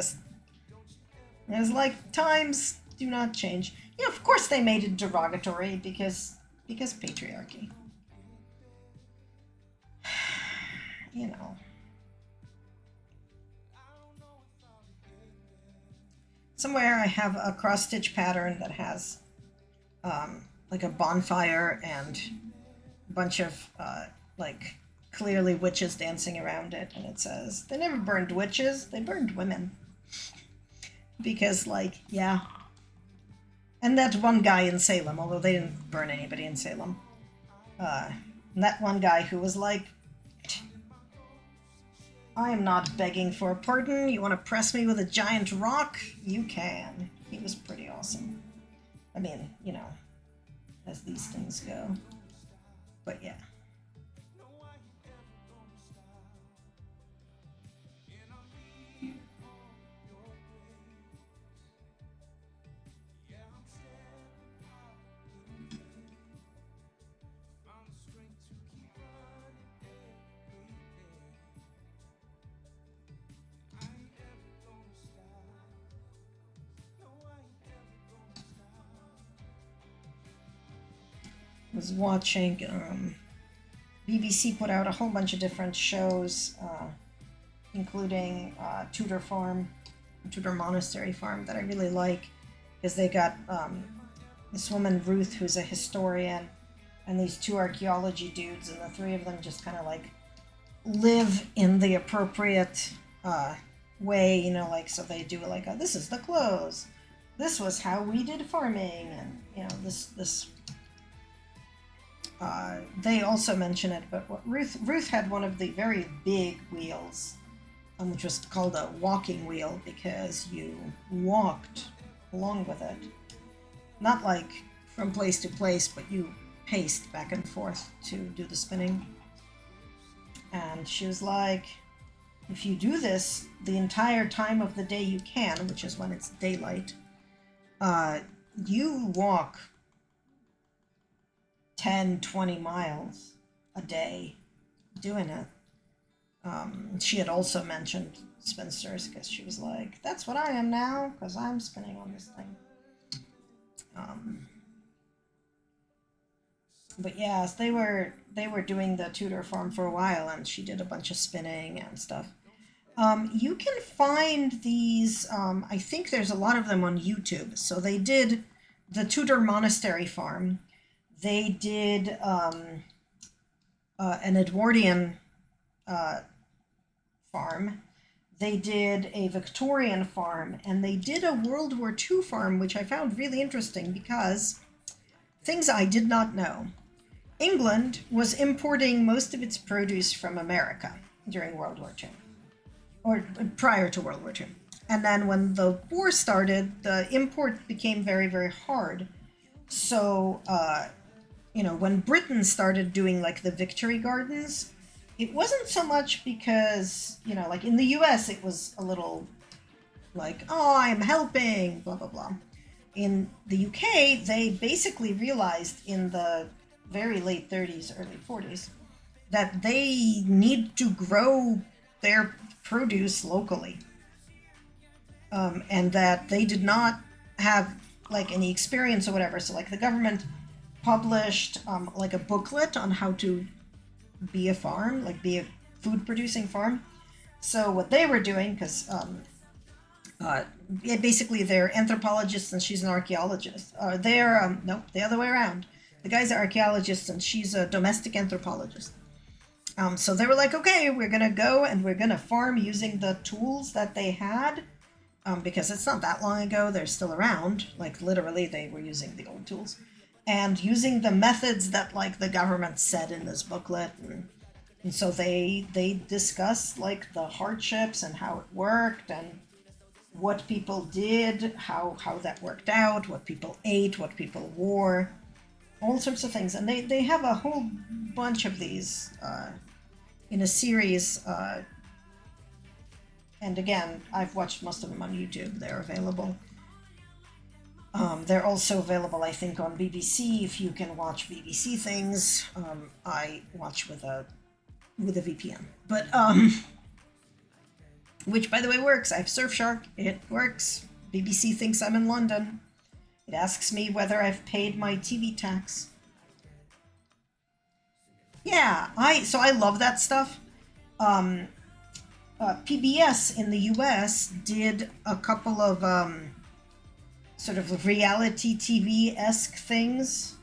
like, times do not change. Yeah, of course they made it derogatory because patriarchy. You know. Somewhere I have a cross-stitch pattern that has like a bonfire and a bunch of like clearly witches dancing around it, and it says, they never burned witches, they burned women. Because like, yeah. And that one guy in Salem, although they didn't burn anybody in Salem. And that one guy who was like, I am not begging for a pardon. You want to press me with a giant rock? You can. He was pretty awesome. I mean, you know, as these things go. But yeah. was watching. BBC put out a whole bunch of different shows, including Tudor Farm, Tudor Monastery Farm, that I really like, because they got this woman Ruth, who's a historian, and these two archaeology dudes, and the three of them just kind of like live in the appropriate way, you know, like, so they do like, this is the clothes, this was how we did farming, and you know, this they also mention it, but Ruth had one of the very big wheels, which was called a walking wheel, because you walked along with it, not like from place to place, but you paced back and forth to do the spinning. And she was like, if you do this the entire time of the day you can, which is when it's daylight, you walk 10, 20 miles a day doing it. She had also mentioned spinsters, because she was like, that's what I am now, because I'm spinning on this thing. But yes, they were doing the Tudor farm for a while, and she did a bunch of spinning and stuff. You can find these, I think there's a lot of them on YouTube. So they did the Tudor Monastery farm. They did an Edwardian farm. They did a Victorian farm, and they did a World War II farm, which I found really interesting because things I did not know. England was importing most of its produce from America during World War II, or prior to World War II. And then when the war started, the import became very, very hard. So, you know, when Britain started doing like the Victory Gardens, it wasn't so much because, you know, like in the US, it was a little like, oh, I'm helping, blah, blah, blah. In the UK, they basically realized in the very late 30s, early 40s, that they need to grow their produce locally. And that they did not have like any experience or whatever. So like the government published like a booklet on how to be a farm, like be a food producing farm. So what they were doing, because basically they're anthropologists and she's an archaeologist. They're nope, the other way around. The guy's an archaeologist and she's a domestic anthropologist. So they were like, okay, we're gonna go and we're gonna farm using the tools that they had, because it's not that long ago. They're still around. Like literally, they were using the old tools, and using the methods that like the government said in this booklet. And so they discuss like the hardships and how it worked and what people did, how that worked out, what people ate, what people wore, all sorts of things. And they have a whole bunch of these in a series. And again, I've watched most of them on YouTube. They're available. They're also available, I think, on BBC if you can watch BBC things. I watch with a VPN, but which by the way works. I have Surfshark. It works. BBC thinks I'm in London. It asks me whether I've paid my TV tax. Yeah, I love that stuff. PBS in the US did a couple of sort of reality TV-esque things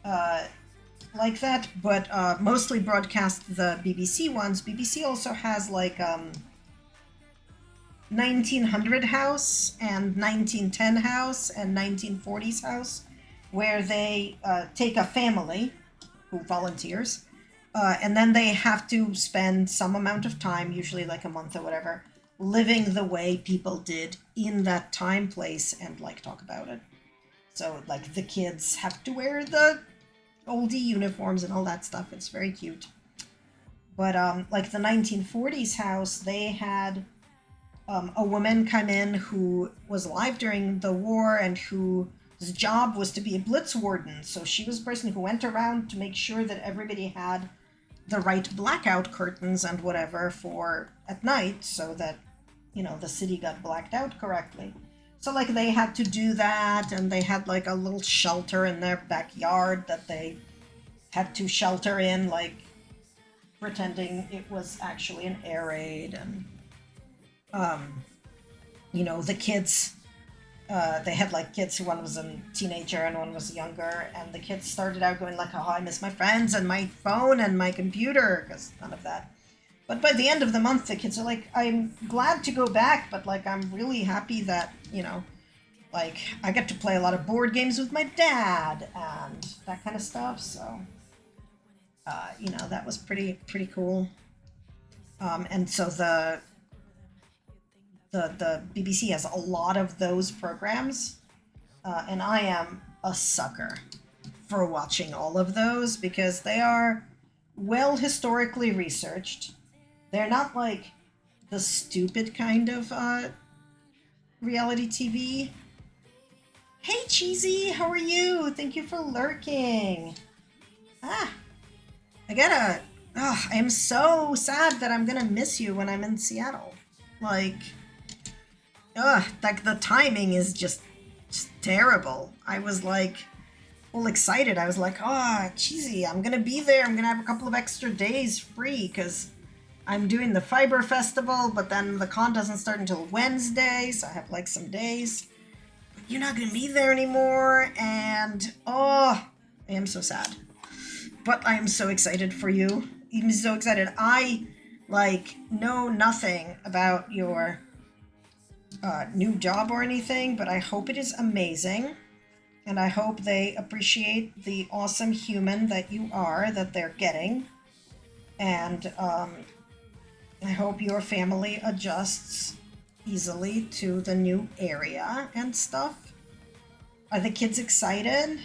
like that, but mostly broadcast the BBC ones. BBC also has like 1900 House and 1910 House and 1940s House, where they take a family who volunteers, and then they have to spend some amount of time, usually like a month or whatever, living the way people did in that time, place, and like talk about it. So like the kids have to wear the oldie uniforms and all that stuff. It's very cute. But like the 1940s house, they had a woman come in who was alive during the war and whose job was to be a blitz warden. So she was a person who went around to make sure that everybody had the right blackout curtains and whatever for at night, so that, you know, the city got blacked out correctly. So like they had to do that, and they had like a little shelter in their backyard that they had to shelter in, like pretending it was actually an air raid. And um, the kids, they had like kids who, one was a teenager and one was younger, and the kids started out going like, oh, I miss my friends and my phone and my computer, because none of that. But by the end of the month, the kids are like, I'm glad to go back, but like I'm really happy that, like I get to play a lot of board games with my dad and that kind of stuff. So that was pretty cool. And so the BBC has a lot of those programs, and I am a sucker for watching all of those because they are well historically researched. They're not like the stupid kind of reality TV. Hey, Cheesy, how are you? Thank you for lurking. Ah, I am so sad that I'm gonna miss you when I'm in Seattle. Like, like the timing is just terrible. I was like all excited. I was like, oh, Cheesy, I'm gonna be there. I'm gonna have a couple of extra days free because I'm doing the Fiber Festival, but then the con doesn't start until Wednesday, so I have like some days. But you're not gonna be there anymore, and I am so sad. But I am so excited for you. I'm so excited. I know nothing about your new job or anything, but I hope it is amazing, and I hope they appreciate the awesome human that you are that they're getting, and I hope your family adjusts easily to the new area and stuff. Are the kids excited?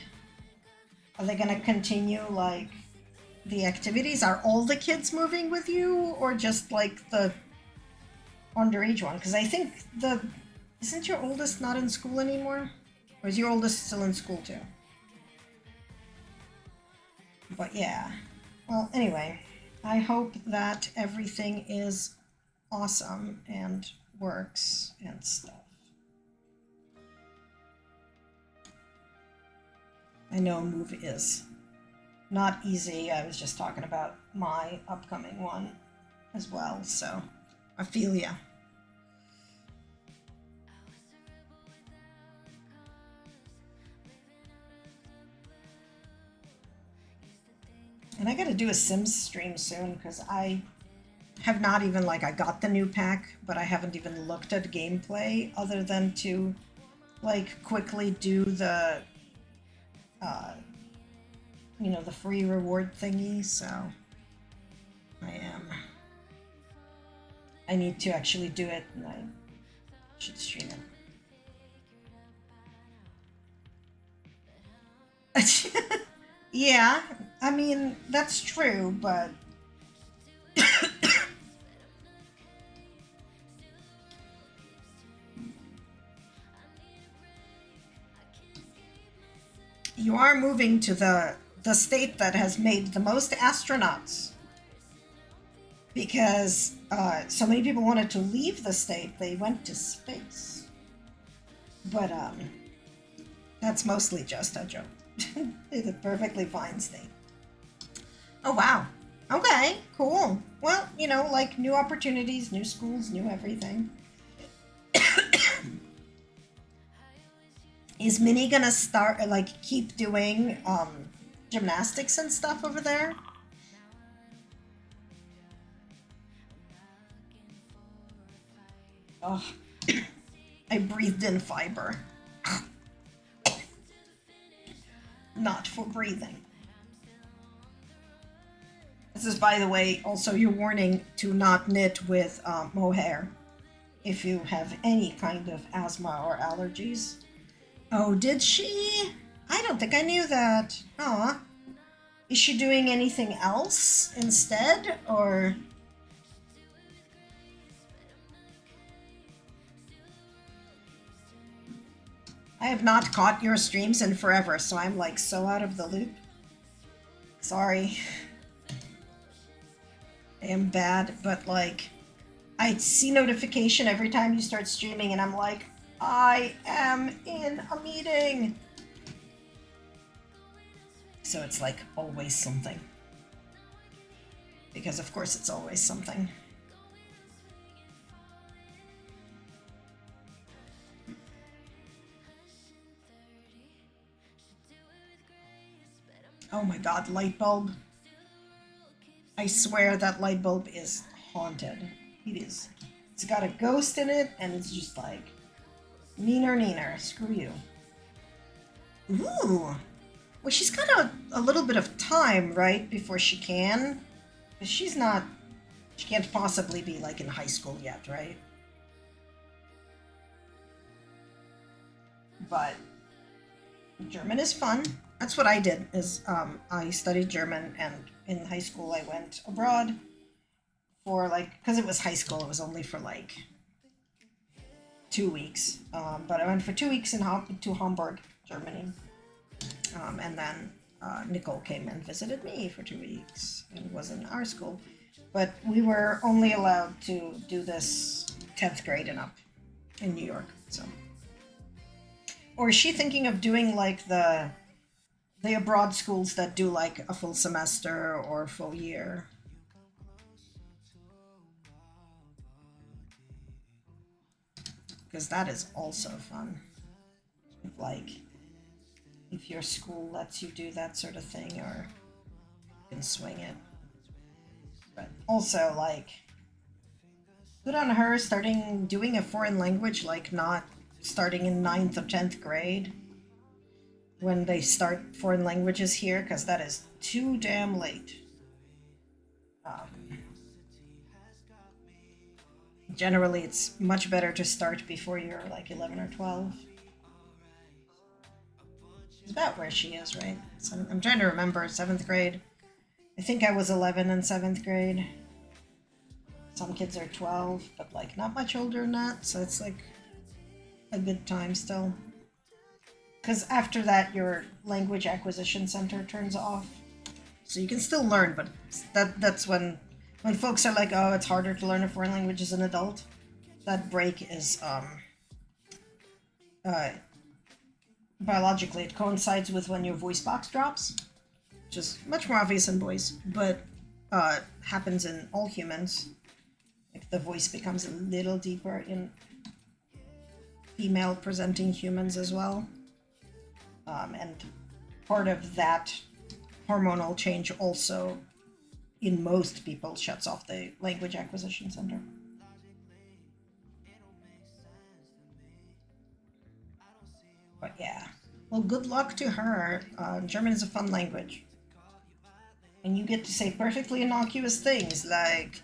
Are they gonna continue like the activities? Are all the kids moving with you, or just like the underage one? Because I think isn't your oldest not in school anymore? Or is your oldest still in school too? But yeah. Well, anyway, I hope that everything is awesome and works and stuff. I know a move is not easy. I was just talking about my upcoming one as well, so I feel ya. And I gotta do a Sims stream soon because I have not even I got the new pack, but I haven't even looked at gameplay other than to quickly do the the free reward thingy. So I need to actually do it, and I should stream it. Yeah, I mean that's true, but you are moving to the state that has made the most astronauts, because so many people wanted to leave the state. They went to space, but that's mostly just a joke. It's a perfectly fine state. Oh wow. Okay, cool. Well, new opportunities, new schools, new everything. Is Minnie gonna start keep doing gymnastics and stuff over there? Oh, I breathed in fiber. Not for breathing. This is, by the way, also your warning to not knit with mohair if you have any kind of asthma or allergies. Oh, did she? I don't think I knew that. Aw. Is she doing anything else instead, or? I have not caught your streams in forever, so I'm so out of the loop. Sorry. I am bad, but I see notification every time you start streaming, and I'm like, I am in a meeting. So it's like always something. Because of course it's always something. Oh my god, light bulb. I swear that light bulb is haunted. It is. It's got a ghost in it, and it's just like, neener, neener, screw you. Ooh. Well, she's got a little bit of time, right, before she can? Because she can't possibly be, like, in high school yet, right? But German is fun. That's what I did, is I studied German, and in high school I went abroad for, like, because it was high school, it was only for, like, 2 weeks. But I went for 2 weeks to Hamburg, Germany. And then Nicole came and visited me for 2 weeks and was in our school. But we were only allowed to do this 10th grade and up in New York. So, or is she thinking of doing like the abroad schools that do like a full semester or a full year? Because that is also fun. Like, if your school lets you do that sort of thing, or you can swing it. But also, like, good on her doing a foreign language, like not starting in 9th or 10th grade when they start foreign languages here, because that is too damn late. Generally, it's much better to start before you're like 11 or 12. It's about where she is, right? So I'm trying to remember 7th grade. I think I was 11 in 7th grade. Some kids are 12, but like not much older than that, so it's like a good time still. Because after that, your language acquisition center turns off, so you can still learn, but that's when folks are like, oh, it's harder to learn a foreign language as an adult. That break is biologically, it coincides with when your voice box drops, which is much more obvious in boys, but happens in all humans. Like the voice becomes a little deeper in female presenting humans as well. And part of that hormonal change also, in most people, shuts off the language acquisition center. But yeah, well, good luck to her. German is a fun language. And you get to say perfectly innocuous things like,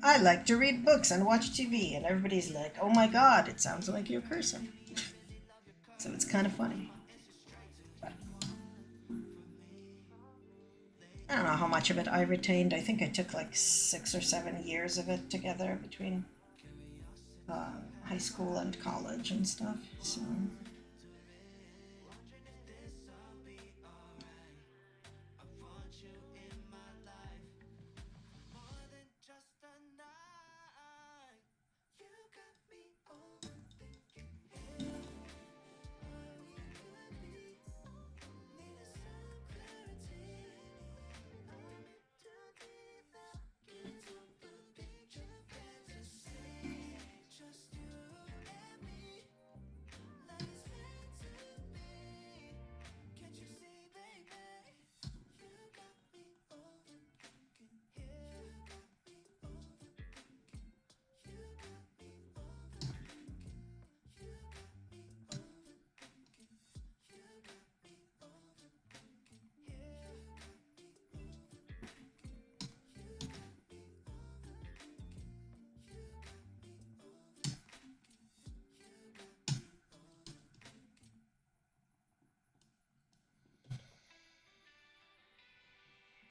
I like to read books and watch TV, and everybody's like, oh my god, it sounds like you're cursing. So it's kind of funny. But I don't know how much of it I retained. I think I took like 6 or 7 years of it together between high school and college and stuff. So.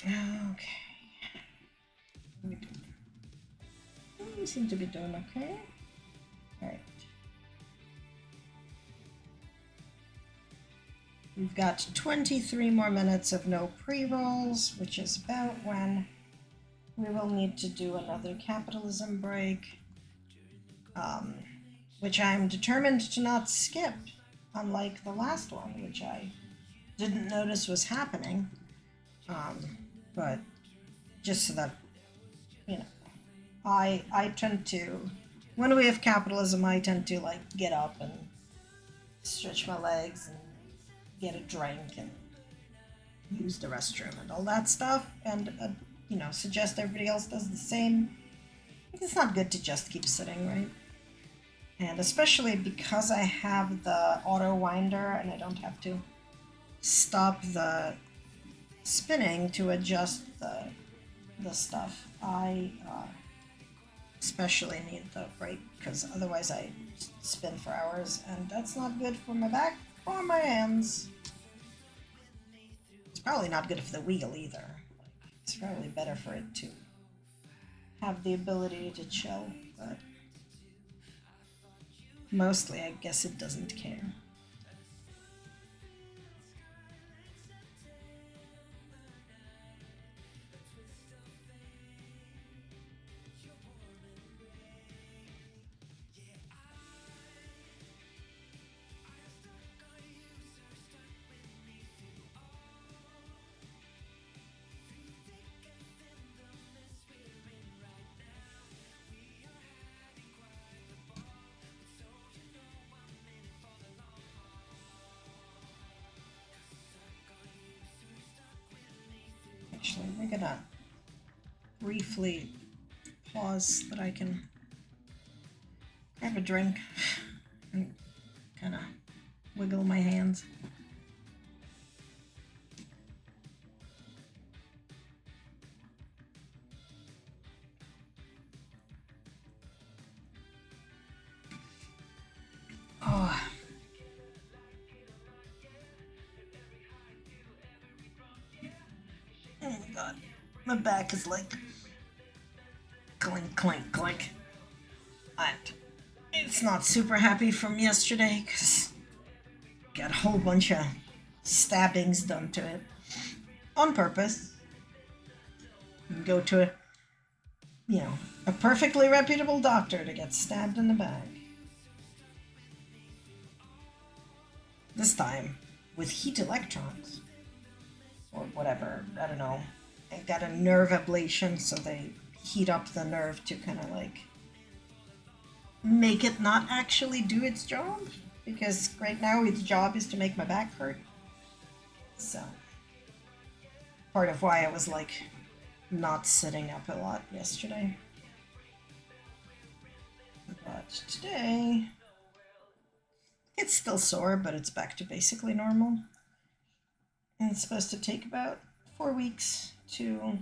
Okay. We seem to be doing okay. Alright. We've got 23 more minutes of no pre-rolls, which is about when we will need to do another capitalism break. which I'm determined to not skip, unlike the last one, which I didn't notice was happening. But just so that, you know, I tend to, when we have capitalism, I tend to like get up and stretch my legs and get a drink and use the restroom and all that stuff, and suggest everybody else does the same. It's not good to just keep sitting, right? And especially because I have the auto winder and I don't have to stop the spinning to adjust the stuff. I especially need the break because otherwise I spin for hours, and that's not good for my back or my hands. It's probably not good for the wheel either. It's probably better for it to have the ability to chill, but mostly I guess it doesn't care. Actually, we're gonna briefly pause so that I can grab a drink and kind of wiggle my hands. Oh. Oh my god. My back is like clink, clink, clink. And it's not super happy from yesterday because got a whole bunch of stabbings done to it on purpose. And go to a perfectly reputable doctor to get stabbed in the back. This time with heat electrons or whatever. I don't know. I got a nerve ablation, so they heat up the nerve to kind of like make it not actually do its job, because right now its job is to make my back hurt. So part of why I was like not sitting up a lot yesterday. But today it's still sore, but it's back to basically normal. And it's supposed to take about 4 weeks to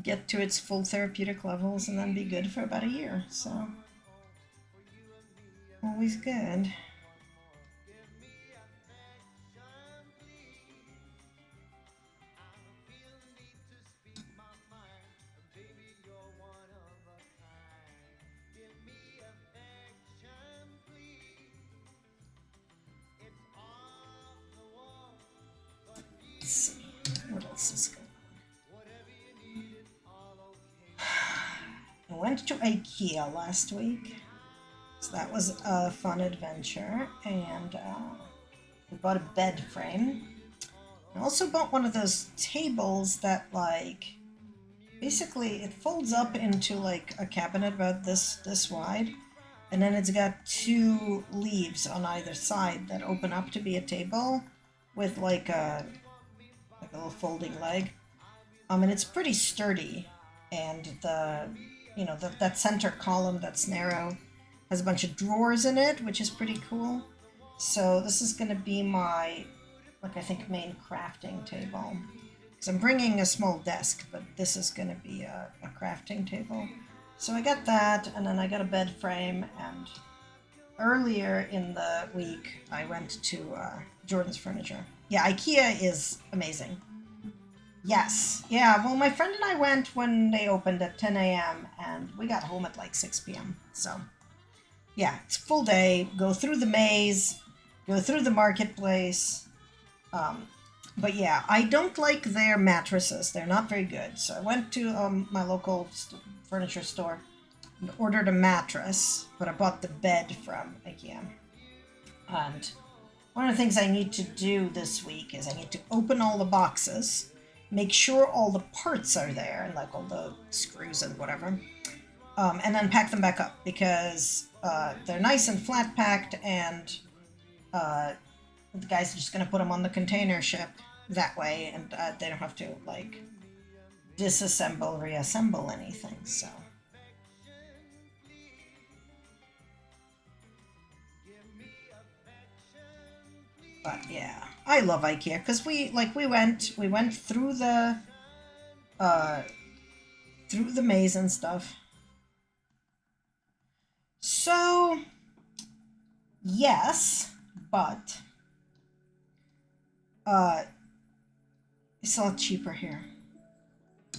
get to its full therapeutic levels and then be good for about a year. So always good. Let's see what else is going on. I went to IKEA last week, so that was a fun adventure, and I bought a bed frame. I also bought one of those tables that like basically it folds up into like a cabinet about this wide, and then it's got 2 leaves on either side that open up to be a table with like a little folding leg. And it's pretty sturdy, and that center column that's narrow has a bunch of drawers in it, which is pretty cool. So this is going to be my, like, I think main crafting table. So I'm bringing a small desk, but this is going to be a crafting table. So I got that, and then I got a bed frame, and earlier in the week I went to Jordan's Furniture. Yeah, IKEA is amazing. Yes. Yeah, well, my friend and I went when they opened at 10 a.m. and we got home at like 6 p.m. So, yeah, it's a full day. Go through the maze, go through the marketplace. But yeah, I don't like their mattresses. They're not very good. So I went to my local furniture store and ordered a mattress, but I bought the bed from IKEA. And one of the things I need to do this week is I need to open all the boxes, make sure all the parts are there, and like all the screws and whatever, and then pack them back up because they're nice and flat packed, and the guys are just going to put them on the container ship that way, and they don't have to like disassemble, reassemble anything. So. But yeah, I love IKEA because we went through the maze and stuff. So yes, but it's a lot cheaper here.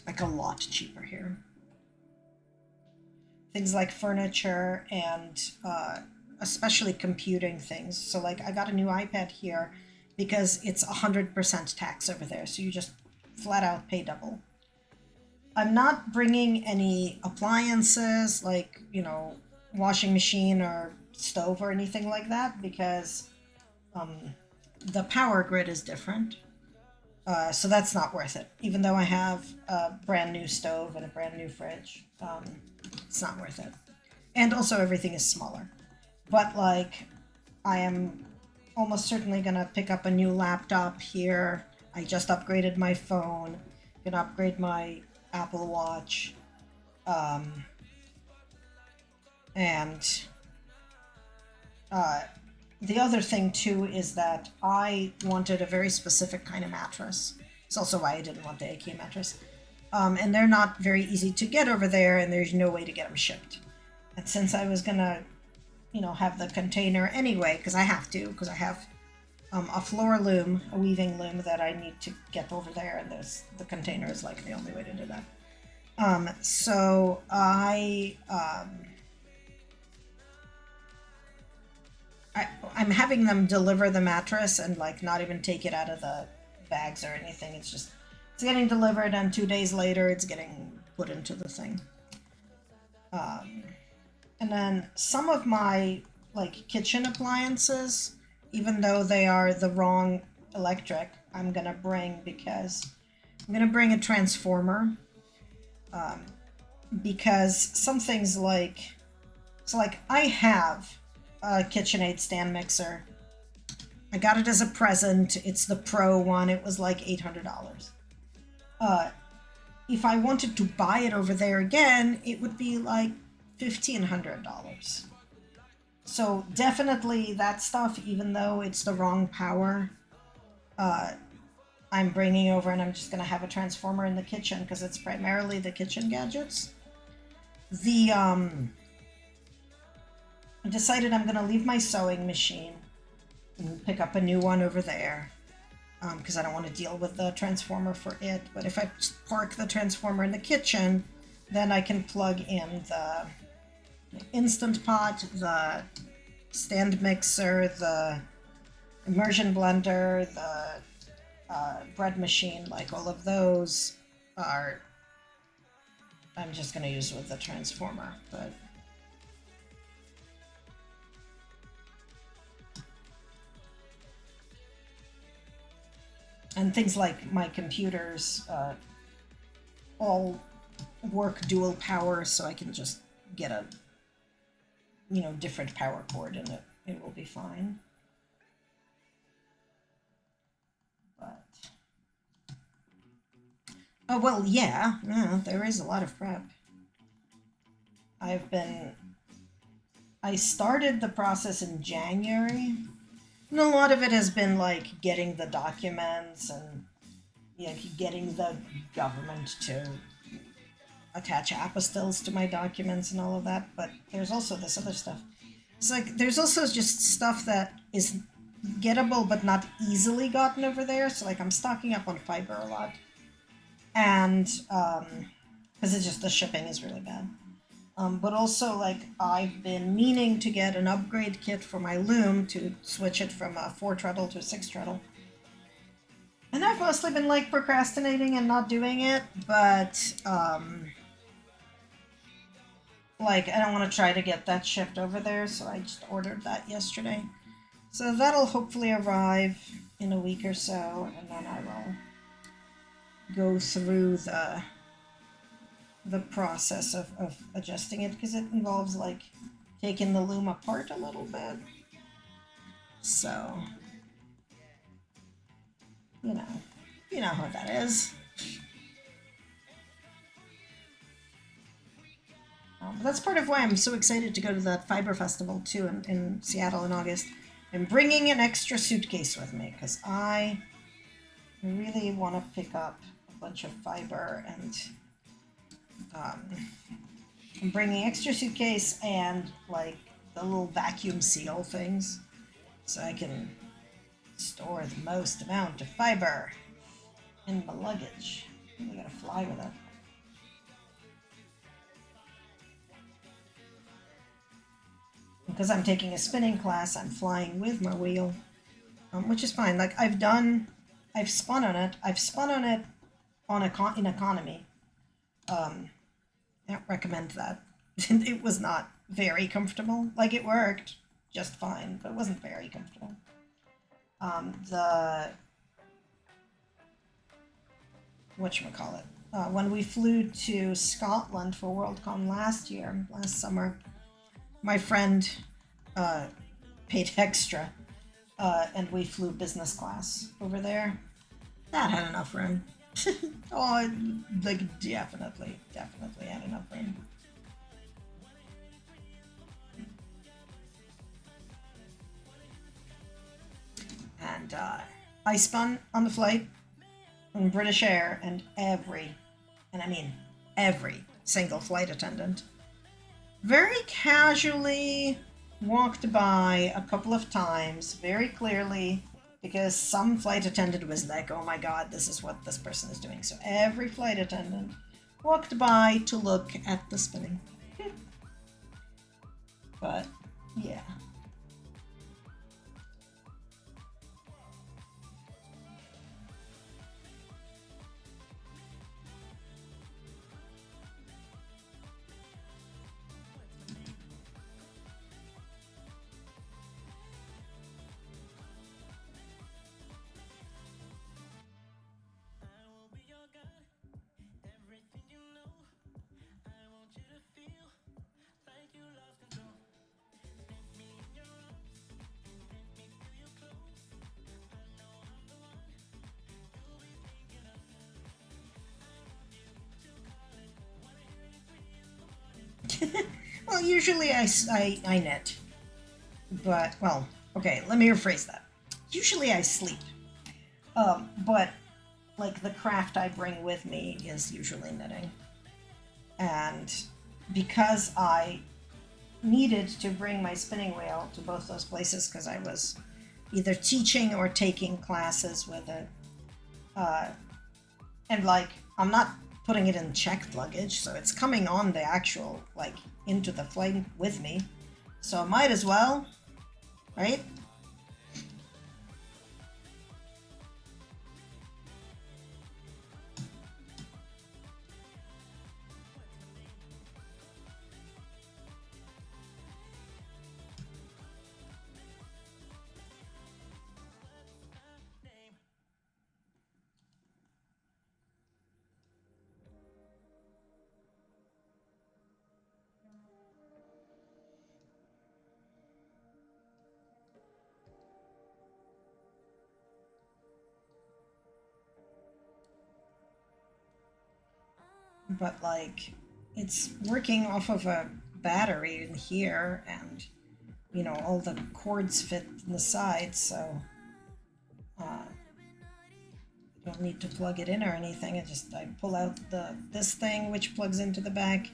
Like a lot cheaper here. Things like furniture and especially computing things. So like I got a new iPad here because it's 100% tax over there. So you just flat out pay double. I'm not bringing any appliances like, you know, washing machine or stove or anything like that because the power grid is different. So that's not worth it. Even though I have a brand new stove and a brand new fridge, it's not worth it. And also everything is smaller. But like, I am almost certainly gonna pick up a new laptop here. I just upgraded my phone. Gonna upgrade my Apple Watch. And the other thing too is that I wanted a very specific kind of mattress. It's also why I didn't want the IKEA mattress. And they're not very easy to get over there, and there's no way to get them shipped. And since I was gonna, you know, have the container anyway, because I have a floor loom, a weaving loom that I need to get over there, and the container is like the only way to do that. So I'm having them deliver the mattress and like not even take it out of the bags or anything. It's getting delivered, and 2 days later it's getting put into the thing. And then some of my like kitchen appliances, even though they are the wrong electric, I'm gonna bring because I'm gonna bring a transformer. Because some things like, so like I have a KitchenAid stand mixer. I got it as a present. It's the Pro one. It was like $800. If I wanted to buy it over there again, it would be like $1,500. So definitely that stuff, even though it's the wrong power, I'm bringing over, and I'm just going to have a transformer in the kitchen because it's primarily the kitchen gadgets. I decided I'm going to leave my sewing machine and pick up a new one over there because I don't want to deal with the transformer for it. But if I park the transformer in the kitchen, then I can plug in the Instant Pot, the stand mixer, the immersion blender, the bread machine. Like all of those are, I'm just going to use with the transformer. But and things like my computers all work dual power, so I can just get a, you know, different power cord and it will be fine. But oh well, yeah, there is a lot of prep. I started the process in January, and a lot of it has been like getting the documents and, you know, getting the government to attach apostilles to my documents and all of that. But there's also this other stuff. It's like there's also just stuff that is gettable but not easily gotten over there. So like I'm stocking up on fiber a lot, and because it's just the shipping is really bad. But also, like, I've been meaning to get an upgrade kit for my loom to switch it from a 4 treadle to a 6 treadle. And I've mostly been, like, procrastinating and not doing it, but like, I don't want to try to get that shipped over there, so I just ordered that yesterday. So that'll hopefully arrive in a week or so, and then I will go through the process of adjusting it, because it involves like taking the loom apart a little bit. So, you know, you know how that is. That's part of why I'm so excited to go to that fiber festival too in Seattle in August. I'm bringing an extra suitcase with me because I really want to pick up a bunch of fiber, and um, I'm bringing extra suitcase and like the little vacuum seal things so I can store the most amount of fiber in my luggage. I gotta fly with it. Because I'm taking a spinning class, I'm flying with my wheel, which is fine. Like I've spun on it. I've spun on it in economy. I don't recommend that. It was not very comfortable. Like it worked just fine, but it wasn't very comfortable. The whatchamacallit, when we flew to Scotland for Worldcon last summer, my friend paid extra, and we flew business class over there. That had enough room. Oh, like definitely had enough room. And I spun on the flight on British Air, and I mean every single flight attendant very casually walked by a couple of times, very clearly, because some flight attendant was like, oh my god, this is what this person is doing. So every flight attendant walked by to look at the spinning. But yeah. Well, usually I knit. But, well, okay, let me rephrase that. Usually I sleep. But, like, the craft I bring with me is usually knitting. And because I needed to bring my spinning wheel to both those places because I was either teaching or taking classes with it, and, like, I'm not putting it in checked luggage, so it's coming on the actual, like, into the flight with me. So I might as well, right? But like it's working off of a battery in here, and all the cords fit in the sides, so you don't need to plug it in or anything. I pull out this thing which plugs into the back,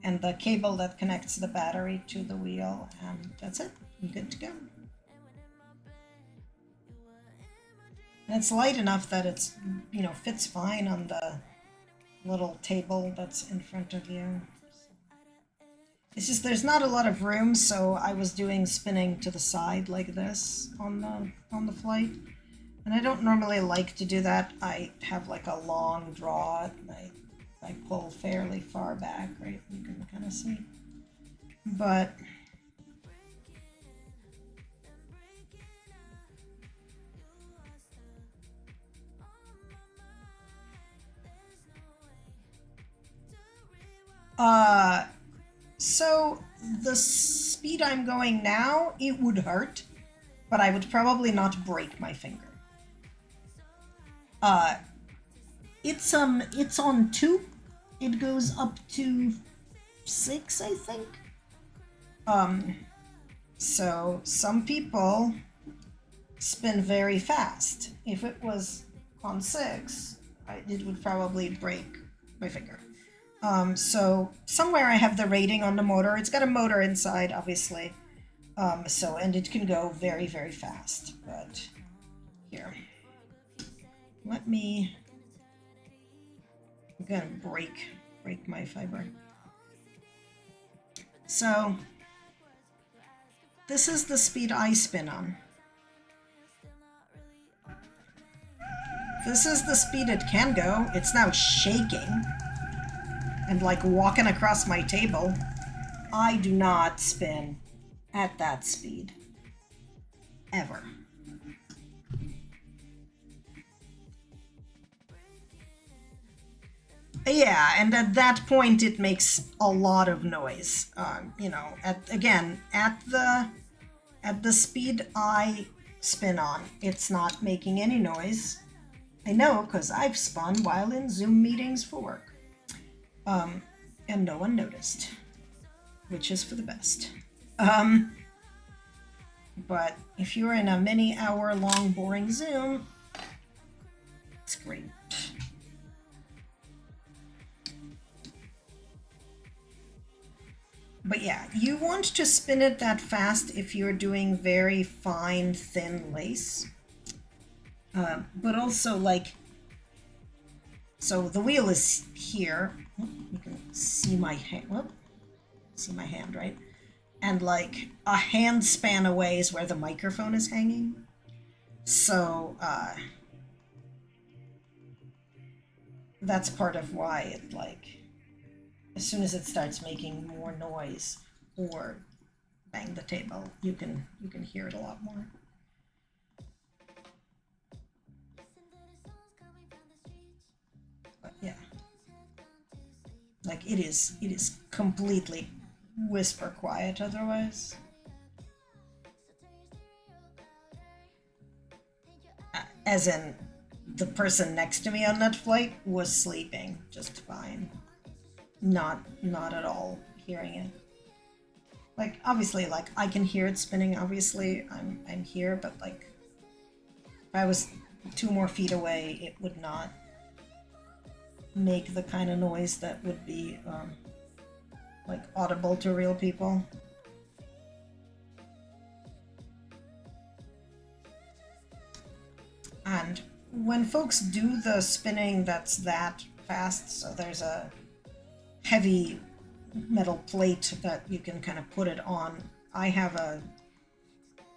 and the cable that connects the battery to the wheel, and that's it. I'm good to go. And it's light enough that it's fits fine on the little table that's in front of you. It's just there's not a lot of room, so I was doing spinning to the side like this on the flight. And I don't normally like to do that. I have like a long draw, and I pull fairly far back, right? You can kind of see. But so the speed I'm going now, it would hurt, but I would probably not break my finger. It's on 2. It goes up to 6, I think. So some people spin very fast. If it was on 6, it would probably break my finger. So somewhere I have the rating on the motor. It's got a motor inside, obviously. And it can go very, very fast. But here, let me. I'm gonna break my fiber. So this is the speed I spin on. This is the speed it can go. It's now shaking and like walking across my table. I do not spin at that speed. Ever. Yeah, and at that point it makes a lot of noise. At the speed I spin on, it's not making any noise. I know, because I've spun while in Zoom meetings for work. And no one noticed, which is for the best. But if you're in a many hour long boring Zoom, it's great. But yeah, you want to spin it that fast if you're doing very fine, thin lace. But also, like, so the wheel is here. You can see my hand. See my hand, right? And like a hand span away is where the microphone is hanging. So that's part of why it, like, as soon as it starts making more noise or bang the table, you can hear it a lot more. But yeah, like it is completely whisper quiet otherwise. As in, the person next to me on that flight was sleeping just fine. Not at all hearing it. Like, obviously, like, I can hear it spinning, obviously, I'm here, but like, if I was 2 more feet away, it would not make the kind of noise that would be, like, audible to real people. And when folks do the spinning that's that fast, so there's a heavy metal plate that you can kind of put it on. I have a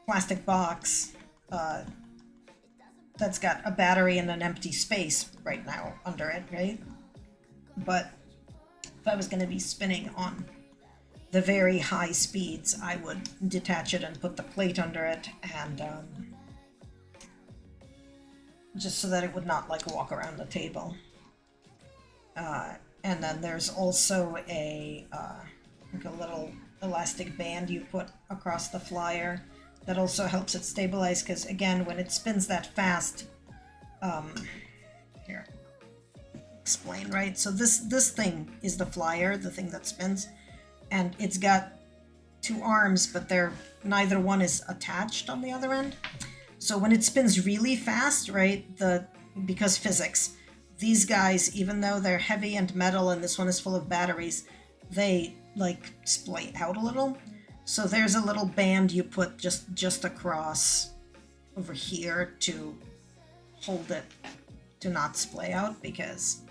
plastic box that's got a battery and an empty space right now under it, right? But if I was going to be spinning on the very high speeds, I would detach it and put the plate under it, and just so that it would not like walk around the table. And then there's also a like a little elastic band you put across the flyer that also helps it stabilize, because again, when it spins that fast, here, explain, right? So this thing is the flyer, the thing that spins, and it's got 2 arms, but neither one is attached on the other end. So when it spins really fast, right, because physics, these guys, even though they're heavy and metal and this one is full of batteries, they like splay out a little. So there's a little band you put just across over here to hold it to not splay out, because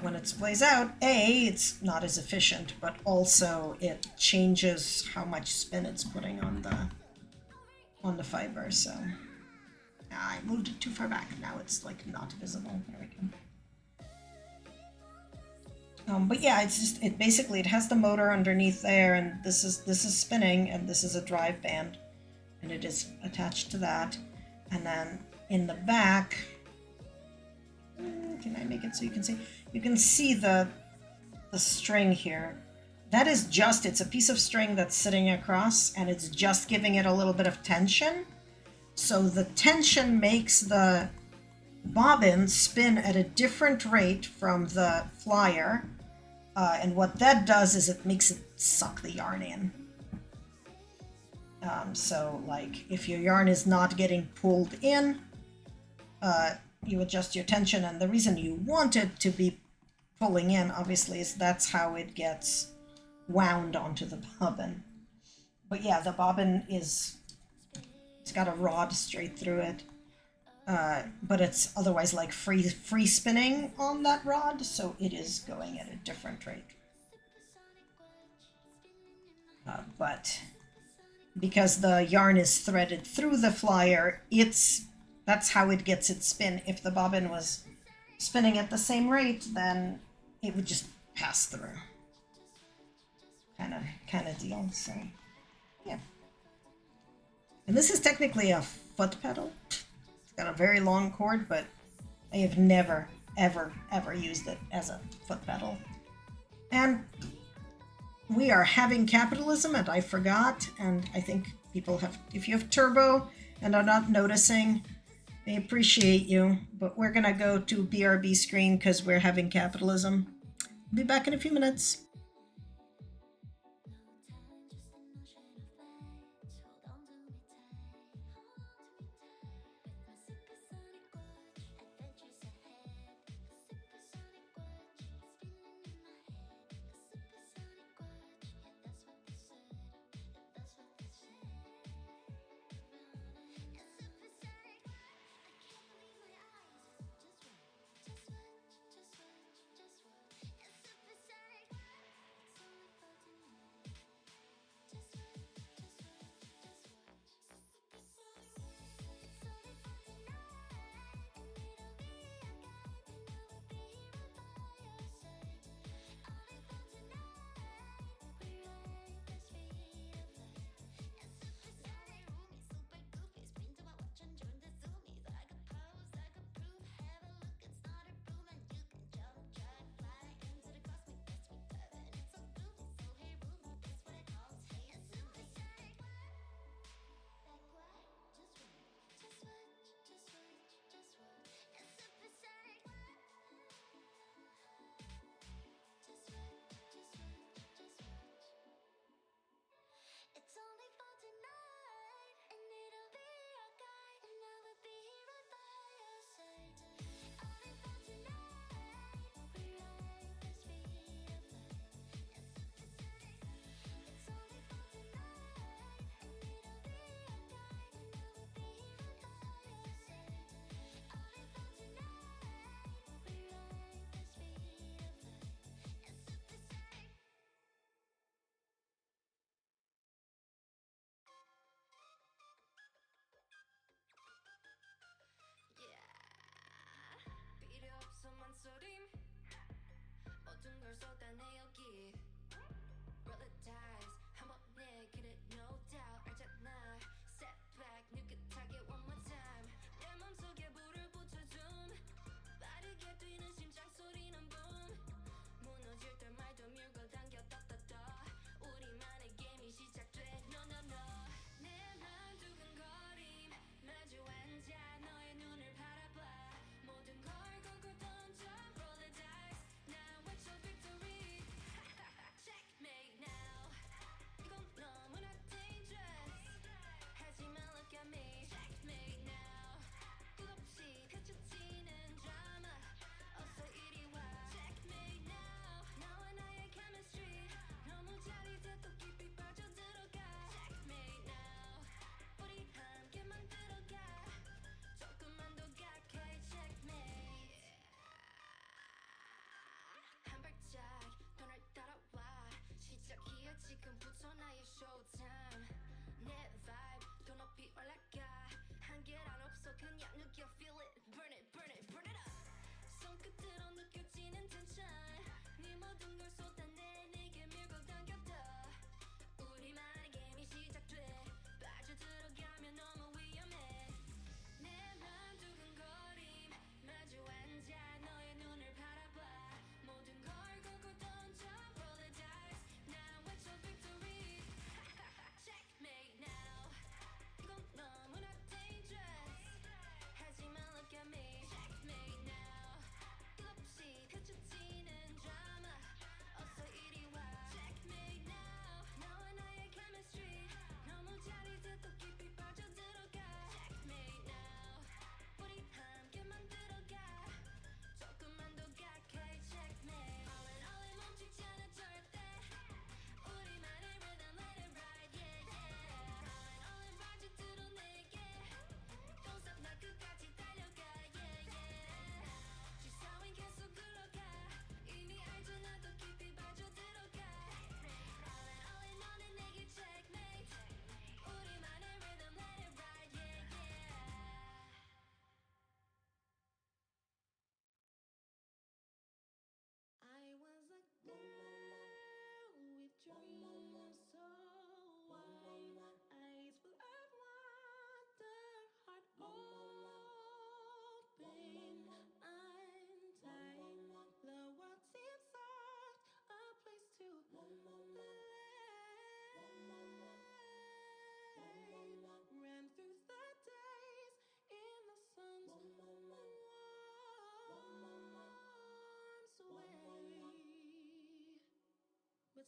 when it splays out, it's not as efficient, but also it changes how much spin it's putting on the fiber. So I moved it too far back. Now it's like not visible. There we go. But yeah, it basically it has the motor underneath there, and this is spinning, and this is a drive band, and it is attached to that. And then in the back, can I make it so you can see? You can see the string here. That is just, it's a piece of string that's sitting across, and it's just giving it a little bit of tension. So the tension makes the bobbin spin at a different rate from the flyer. And what that does is it makes it suck the yarn in. So like if your yarn is not getting pulled in, you adjust your tension, and the reason you want it to be pulling in, obviously, is that's how it gets wound onto the bobbin. But yeah, the bobbin it's got a rod straight through it, but it's otherwise like free spinning on that rod, so it is going at a different rate. But because the yarn is threaded through the flyer, that's how it gets its spin. If the bobbin was spinning at the same rate, then it would just pass through. Kind of deal. So yeah. And this is technically a foot pedal. It's got a very long cord, but I have never, ever, ever used it as a foot pedal. And we are having capitalism, and I forgot, and I think people have, if you have turbo and are not noticing, I appreciate you, but we're gonna go to BRB screen because we're having capitalism. I'll be back in a few minutes.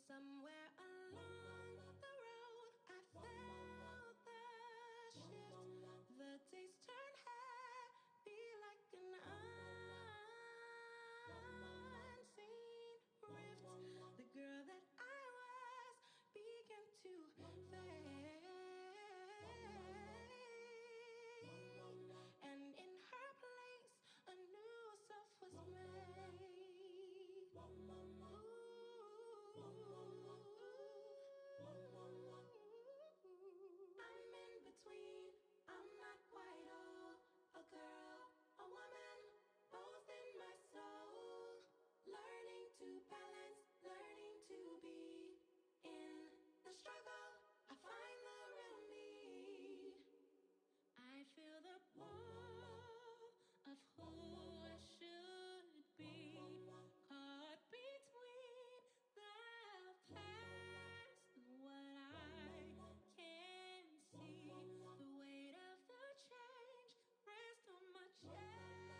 Somewhere along the road, I felt the shift. The days turn heavy like an unseen rift. The girl that I was began to fade, and in her place, a new self was made. I'm in between, I'm not quite old. A girl, a woman, both in my soul. Learning to balance, learning to be in the struggle. I find the real me. I feel the pull of who I should be, caught between the past and what I can see. The weight of the change rests on my chest.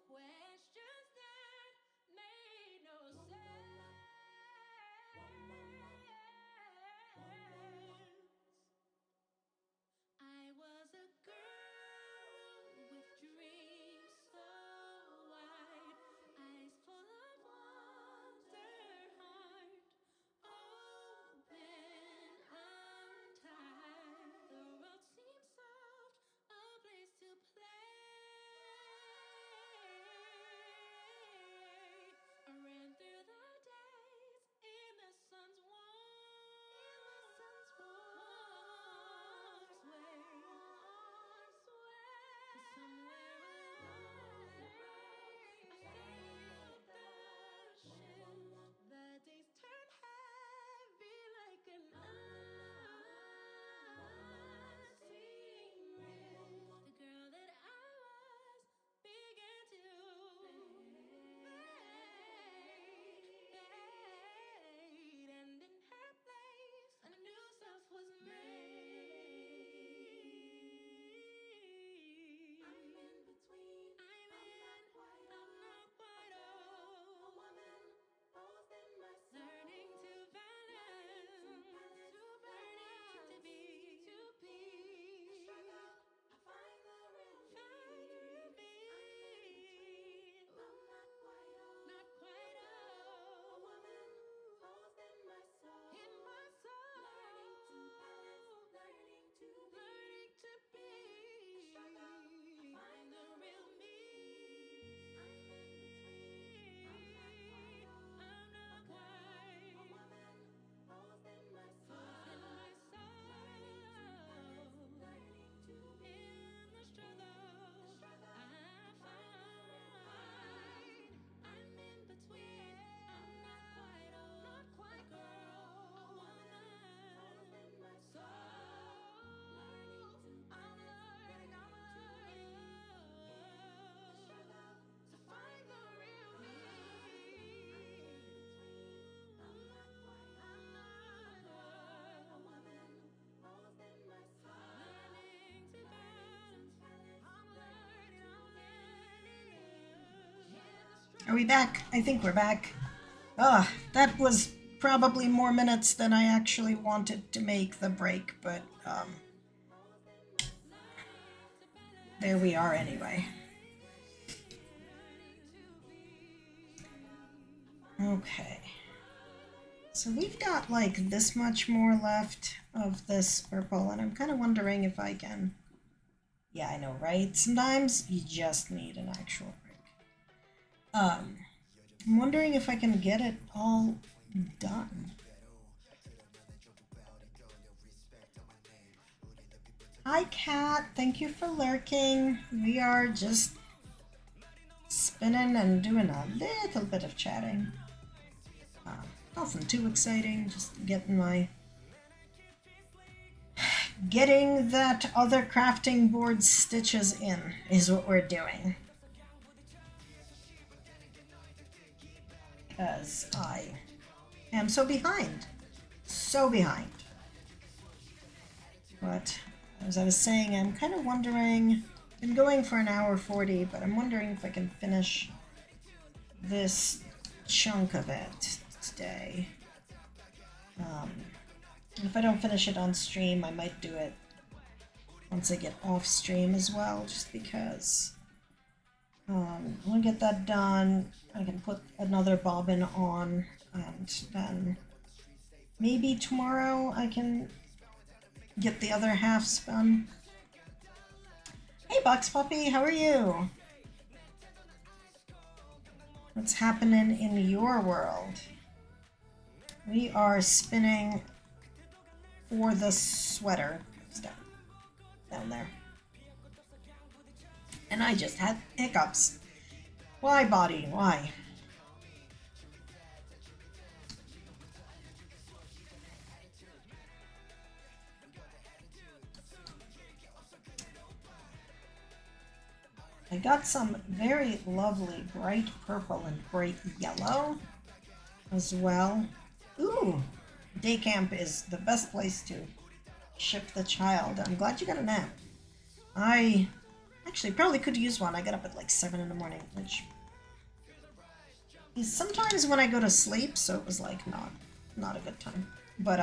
Questions that made no sense. I was a girl with dreams so wide, eyes full of wonder, heart open, untied. The road seemed soft, a place to play. I ran through the days in the sun's warm sway. Somewhere along the way, I felt the shift. The days turn heavy like an unseen rift. The girl that I was began to fade, and in her place, a new self was made. I'm in between. I'm not quite old. A woman, both in my soul. Learning to balance, learning to be. The struggle, I find the real me. I'm not quite old. Not quite old. A woman, both in my soul. In my soul. Learning to balance, learning to be. The struggle, I find the real me. I'm in between. I'm not quite. A woman, both in my soul. In my soul. Learning to be. In the struggle, I find. I'm in between. I'm not quite old. Not quite girl. A woman, both in my soul. Learning to balance, I'm learning the struggle to find the real me. I'm not quite. I'm not a woman, both in my soul. Learning to balance, I'm learning Are we back? I think we're back. That was probably more minutes than I actually wanted to make the break, but there we are anyway. Okay. So we've got like this much more left of this purple, and I'm kind of wondering if I can... Yeah, I know, right? Sometimes you just need an actual break. I'm wondering if I can get it all done. Hi, Kat. Thank you for lurking. We are just spinning and doing a little bit of chatting. Nothing too exciting, just getting that other crafting board stitches in is what we're doing. Because I am so behind. So behind. But as I was saying, I'm kind of wondering, I've been going for an hour 40, but I'm wondering if I can finish this chunk of it today. If I don't finish it on stream, I might do it once I get off stream as well, just because I want to get that done. I can put another bobbin on, and then maybe tomorrow I can get the other half spun. Hey Box Puppy, how are you? What's happening in your world? We are spinning for the sweater. It's down there. And I just had hiccups. Why, body? Why? I got some very lovely bright purple and bright yellow as well. Ooh, day camp is the best place to ship the child. I'm glad you got a nap. I actually probably could use one. I got up at like 7 in the morning, which is sometimes when I go to sleep, so it was like not a good time. But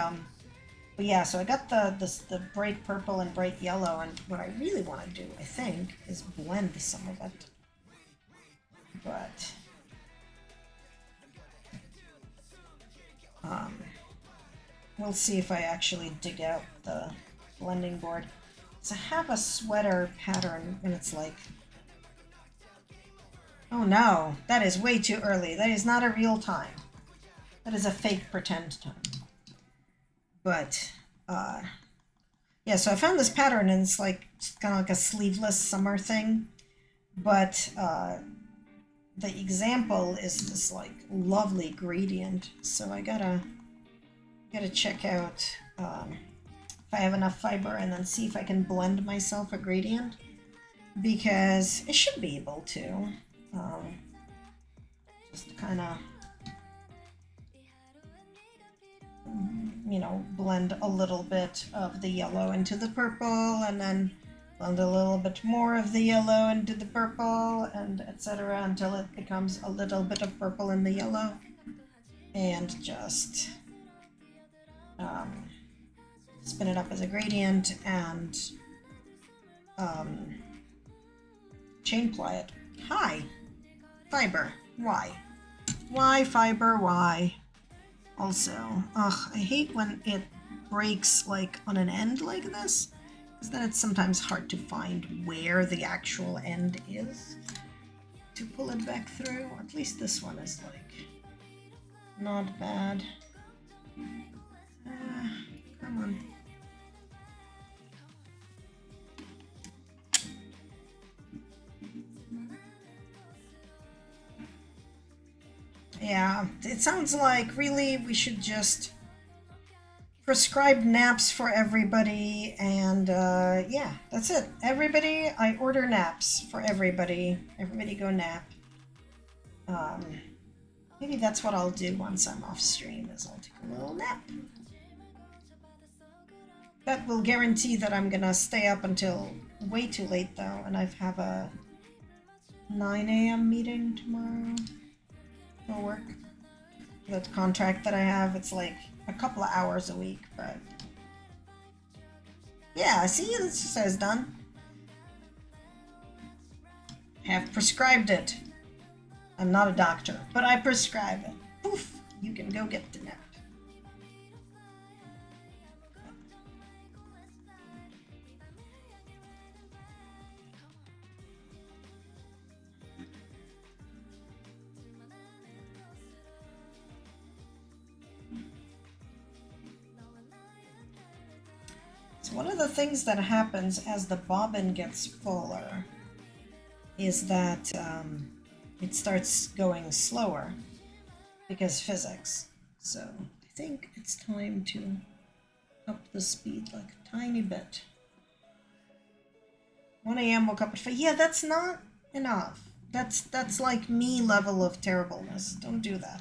yeah, so I got the bright purple and bright yellow, and what I really want to do, I think, is blend some of it. But we'll see if I actually dig out the blending board. So I have a sweater pattern, and it's like, oh no, that is way too early. That is not a real time. That is a fake pretend time. But yeah, so I found this pattern, and it's like kind of like a sleeveless summer thing. But the example is this like lovely gradient, so I gotta check out if I have enough fiber, and then see if I can blend myself a gradient, because I should be able to just kind of, you know, blend a little bit of the yellow into the purple, and then blend a little bit more of the yellow into the purple, and etc. until it becomes a little bit of purple in the yellow, and just spin it up as a gradient and chain ply it. Hi, fiber. Why? Why fiber? Why? Also, ugh, I hate when it breaks like on an end like this, because then it's sometimes hard to find where the actual end is to pull it back through. At least this one is like not bad. Come on. Yeah, it sounds like really we should just prescribe naps for everybody, and yeah, that's it. Everybody, I order naps for everybody. Everybody go nap. Maybe that's what I'll do once I'm off stream, is I'll take a little nap. That will guarantee that I'm gonna stay up until way too late though, and I have a 9 a.m. meeting tomorrow for work. That contract that I have, it's like a couple of hours a week, but yeah, see, the exercise done. I have prescribed it. I'm not a doctor, but I prescribe it. Poof, you can go get the nap. One of the things that happens as the bobbin gets fuller is that it starts going slower because physics. So I think it's time to up the speed like a tiny bit. 1 a.m. woke up at 5. Yeah, that's not enough. That's like me level of terribleness. Don't do that.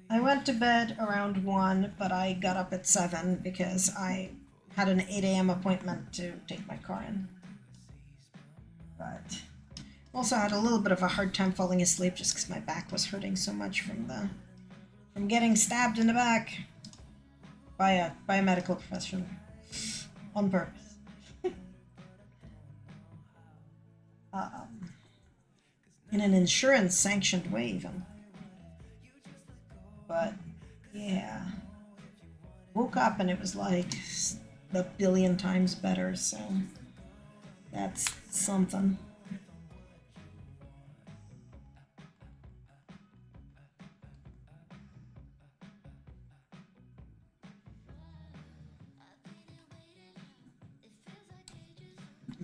I went to bed around 1, but I got up at 7 because I had an 8 a.m. appointment to take my car in. But Also had a little bit of a hard time falling asleep just because my back was hurting so much from getting stabbed in the back by a medical professional on purpose. In an insurance sanctioned way even. But yeah. Woke up and it was like a billion times better, so that's something.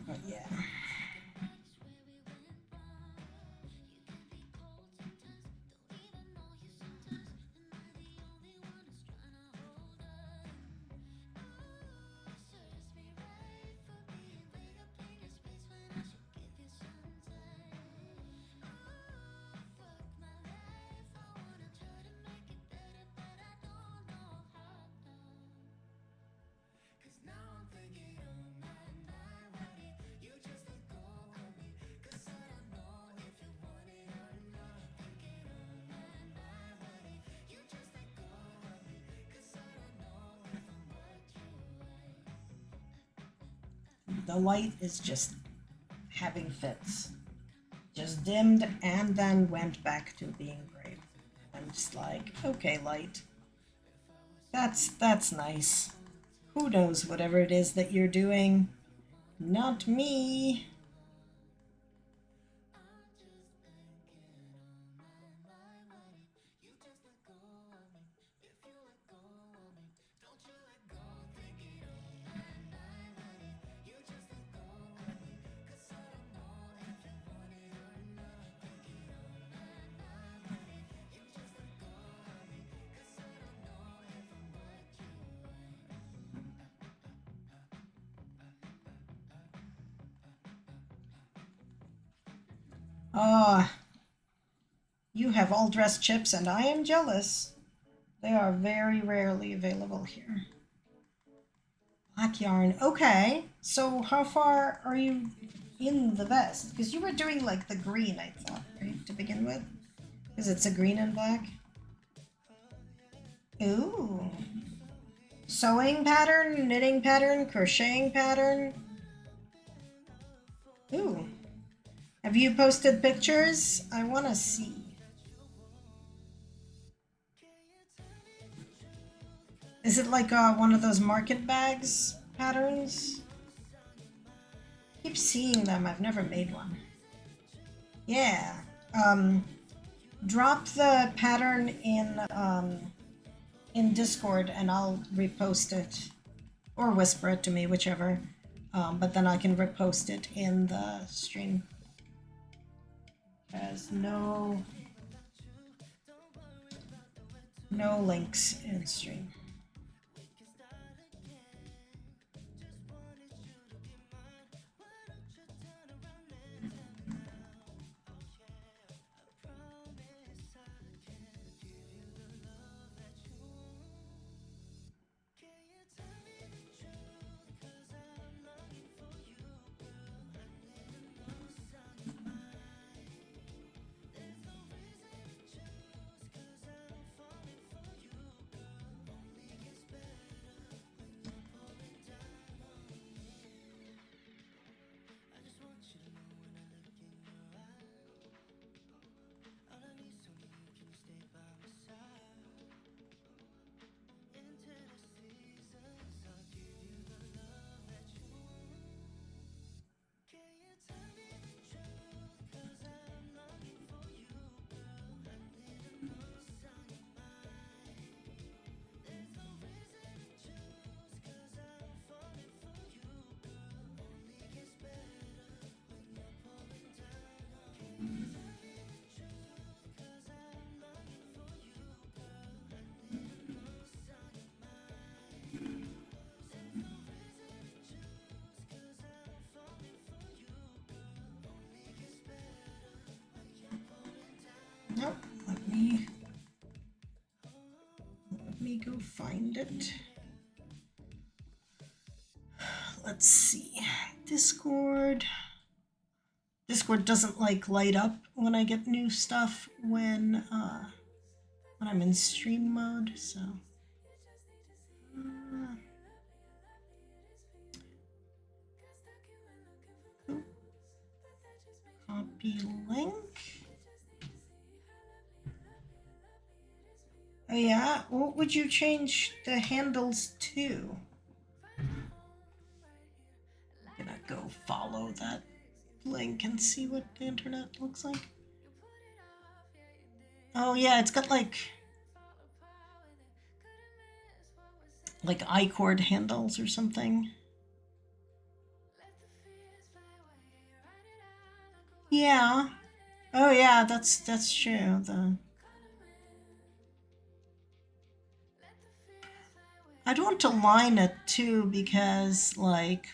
But yeah. The light is just having fits. Just dimmed and then went back to being gray. I'm just like, okay, light. That's nice. Who knows whatever it is that you're doing? Not me. Ah, you have all dressed chips and I am jealous. They are very rarely available here. Black yarn. Okay, so how far are you in the vest? Because you were doing like the green, I thought, right, to begin with? Because it's a green and black. Ooh. Sewing pattern, knitting pattern, crocheting pattern. Ooh. Have you posted pictures? I want to see. Is it like one of those market bags patterns? I keep seeing them. I've never made one. Yeah. Drop the pattern in Discord and I'll repost it, or whisper it to me, whichever. But then I can repost it in the stream. Has no links in stream. Nope. Let me go find it. Let's see. Discord. Discord doesn't like light up when I get new stuff when I'm in stream mode, so uh, copy link. Oh yeah, what would you change the handles to? I'm gonna go follow that link and see what the internet looks like. Oh yeah, it's got like I-cord handles or something. Yeah. Oh yeah, that's true. I'd want to line it too because like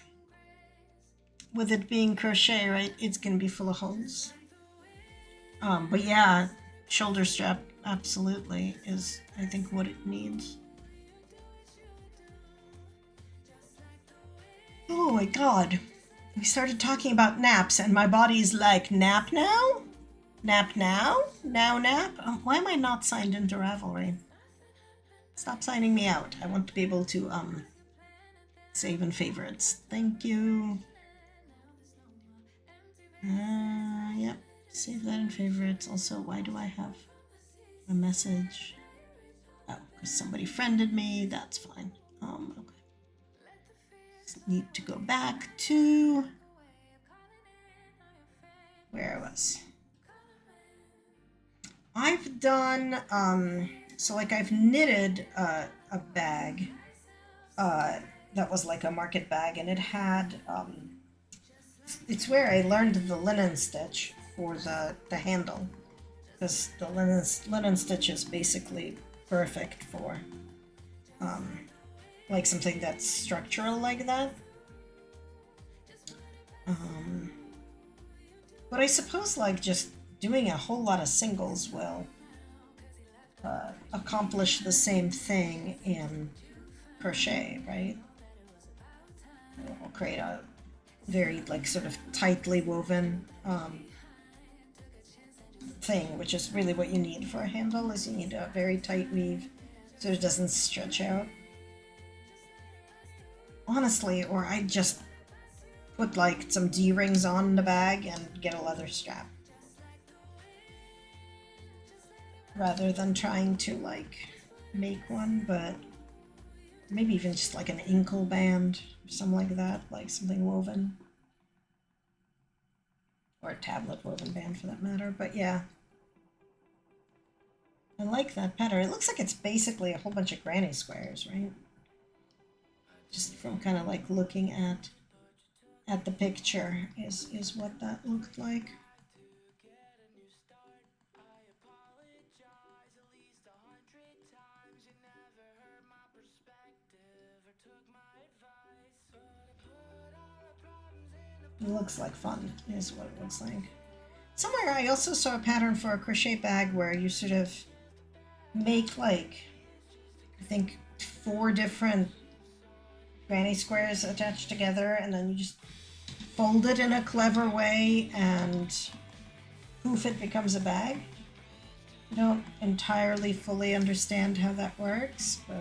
with it being crochet, right, it's gonna be full of holes. But yeah, shoulder strap absolutely is I think what it needs. Oh my god. We started talking about naps and my body's like, nap now? Nap now? Now nap? Why am I not signed into Ravelry? Stop signing me out. I want to be able to save in favorites. Thank you. Yep. Save that in favorites. Also, why do I have a message? Oh, because somebody friended me. That's fine. Okay. Just need to go back to where I was. I've done so like I've knitted a bag that was like a market bag, and it had it's where I learned the linen stitch for the handle, because the linen stitch is basically perfect for like something that's structural like that. But I suppose like just doing a whole lot of singles will accomplish the same thing in crochet, right? We'll create a very like sort of tightly woven thing, which is really what you need for a handle. Is you need a very tight weave so it doesn't stretch out. Honestly, or I just put like some D-rings on the bag and get a leather strap, rather than trying to like make one. But maybe even just like an ankle band or something like that, like something woven, or a tablet woven band for that matter. But yeah, I like that pattern. It looks like it's basically a whole bunch of granny squares, right? Just from kind of like looking at the picture is what that looked like. It looks like fun, is what it looks like. Somewhere I also saw a pattern for a crochet bag where you sort of make like, I think 4 different granny squares attached together, and then you just fold it in a clever way and poof, it becomes a bag. I don't entirely fully understand how that works, but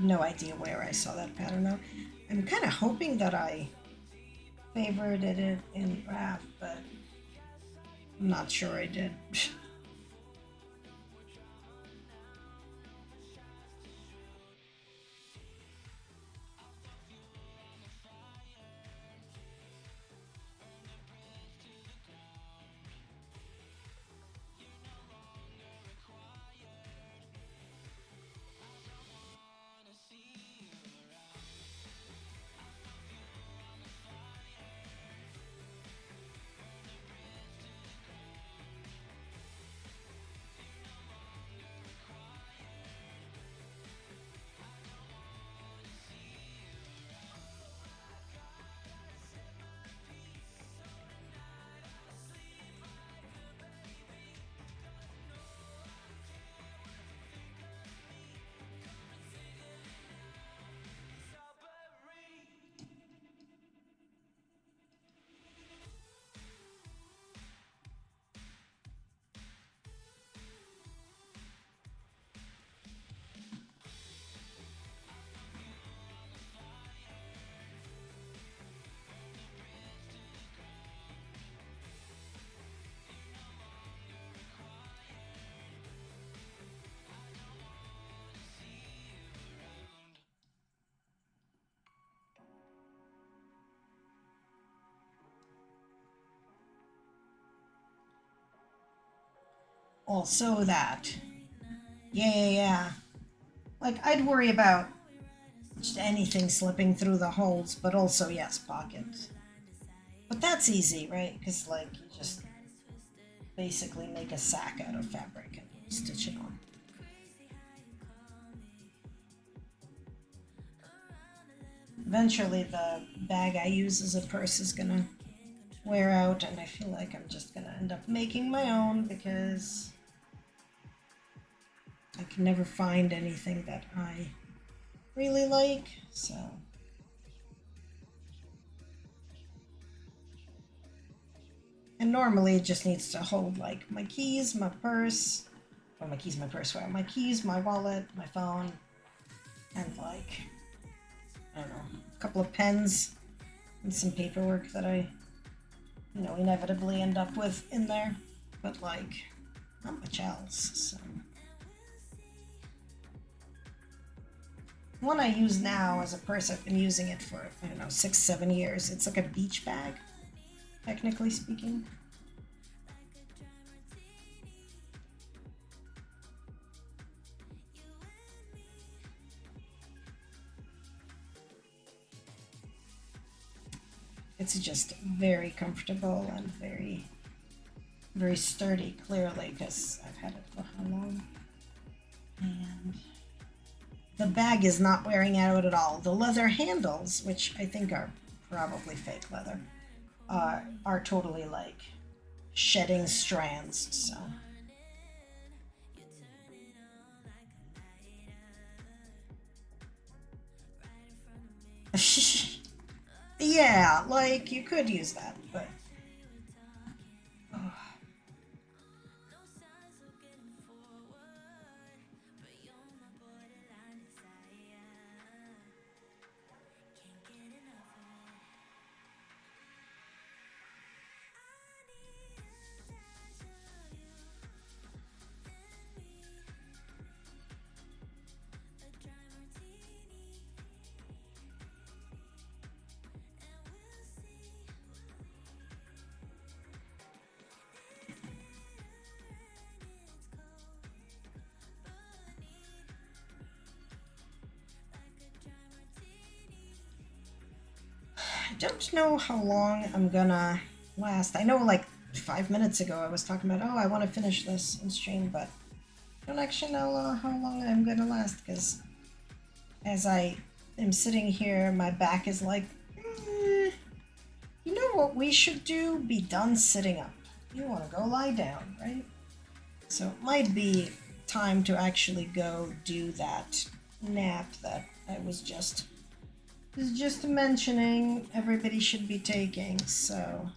no idea where I saw that pattern though. I'm kind of hoping that I favorited it in Rav, but I'm not sure I did. Also that. Yeah, yeah, yeah. Like, I'd worry about just anything slipping through the holes, but also, yes, pockets. But that's easy, right? Because, like, you just basically make a sack out of fabric and stitch it on. Eventually, the bag I use as a purse is gonna wear out, and I feel like I'm just gonna end up making my own because I can never find anything that I really like, so. And normally it just needs to hold like my keys, my purse, or my keys, my purse, well, my keys, my wallet, my phone, and like, I don't know, a couple of pens and some paperwork that I, inevitably end up with in there. But like, not much else, so. The one I use now as a purse, I've been using it for, I don't know, 6, 7 years. It's like a beach bag, technically speaking. It's just very comfortable and very, very sturdy, clearly, because I've had it for how long? And the bag is not wearing out at all. The leather handles, which I think are probably fake leather, are totally like shedding strands, so. Yeah, like you could use that, but. Oh. I don't know how long I'm gonna last. I know like 5 minutes ago I was talking about, oh, I want to finish this in stream, but I don't actually know how long I'm gonna last because as I am sitting here, my back is like, you know what we should do? Be done sitting up. You want to go lie down, right? So it might be time to actually go do that nap that I was just mentioning everybody should be taking. So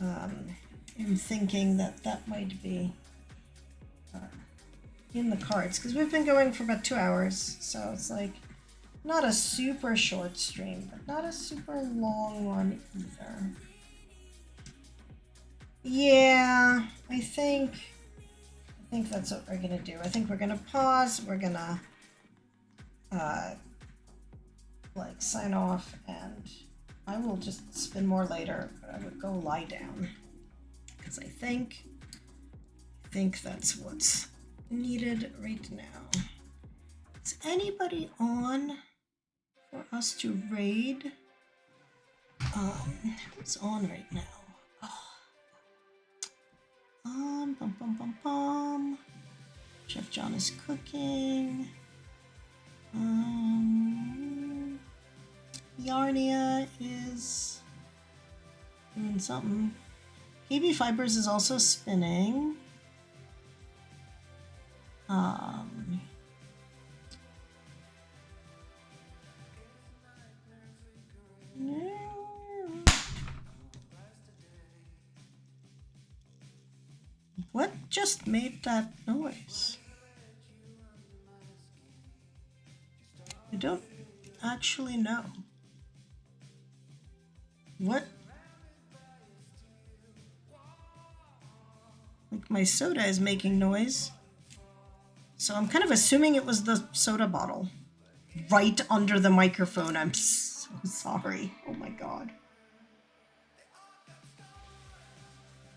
I'm thinking that might be in the cards because we've been going for about 2 hours, so it's like not a super short stream, but not a super long one either. Yeah, I think that's what we're gonna do. I think we're gonna pause. We're gonna like sign off, and I will just spin more later. But I would go lie down because I think that's what's needed right now. Is anybody on for us to raid? Who's on right now? Bum bum bum bum. Chef John is cooking. Yarnia is doing something. KB Fibers is also spinning. What just made that noise? I don't actually know. What? Like my soda is making noise. So I'm kind of assuming it was the soda bottle. Right under the microphone. I'm so sorry. Oh my god.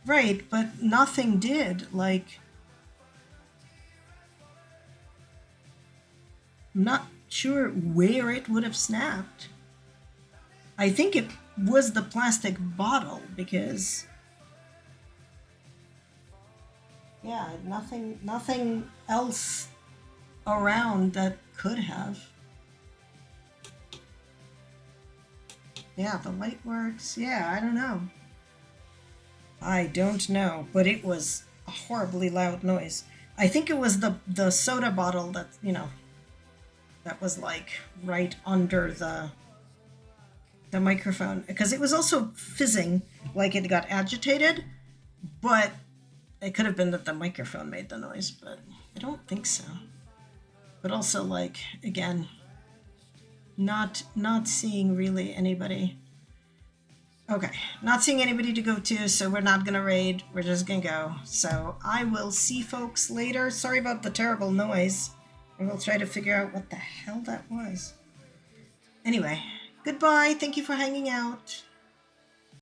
Right, but nothing did. Like, I'm not sure where it would have snapped. I think it was the plastic bottle because, yeah, nothing else around that could have. Yeah, the light works. Yeah, I don't know. I don't know, but it was a horribly loud noise. I think it was the soda bottle that, that was like right under the microphone, because it was also fizzing, like it got agitated, but it could have been that the microphone made the noise, but I don't think so. But also, like, again, not seeing really anybody. Okay, not seeing anybody to go to, so we're not gonna raid. We're just gonna go. So I will see folks later. Sorry about the terrible noise. And we'll try to figure out what the hell that was. Anyway, goodbye. Thank you for hanging out.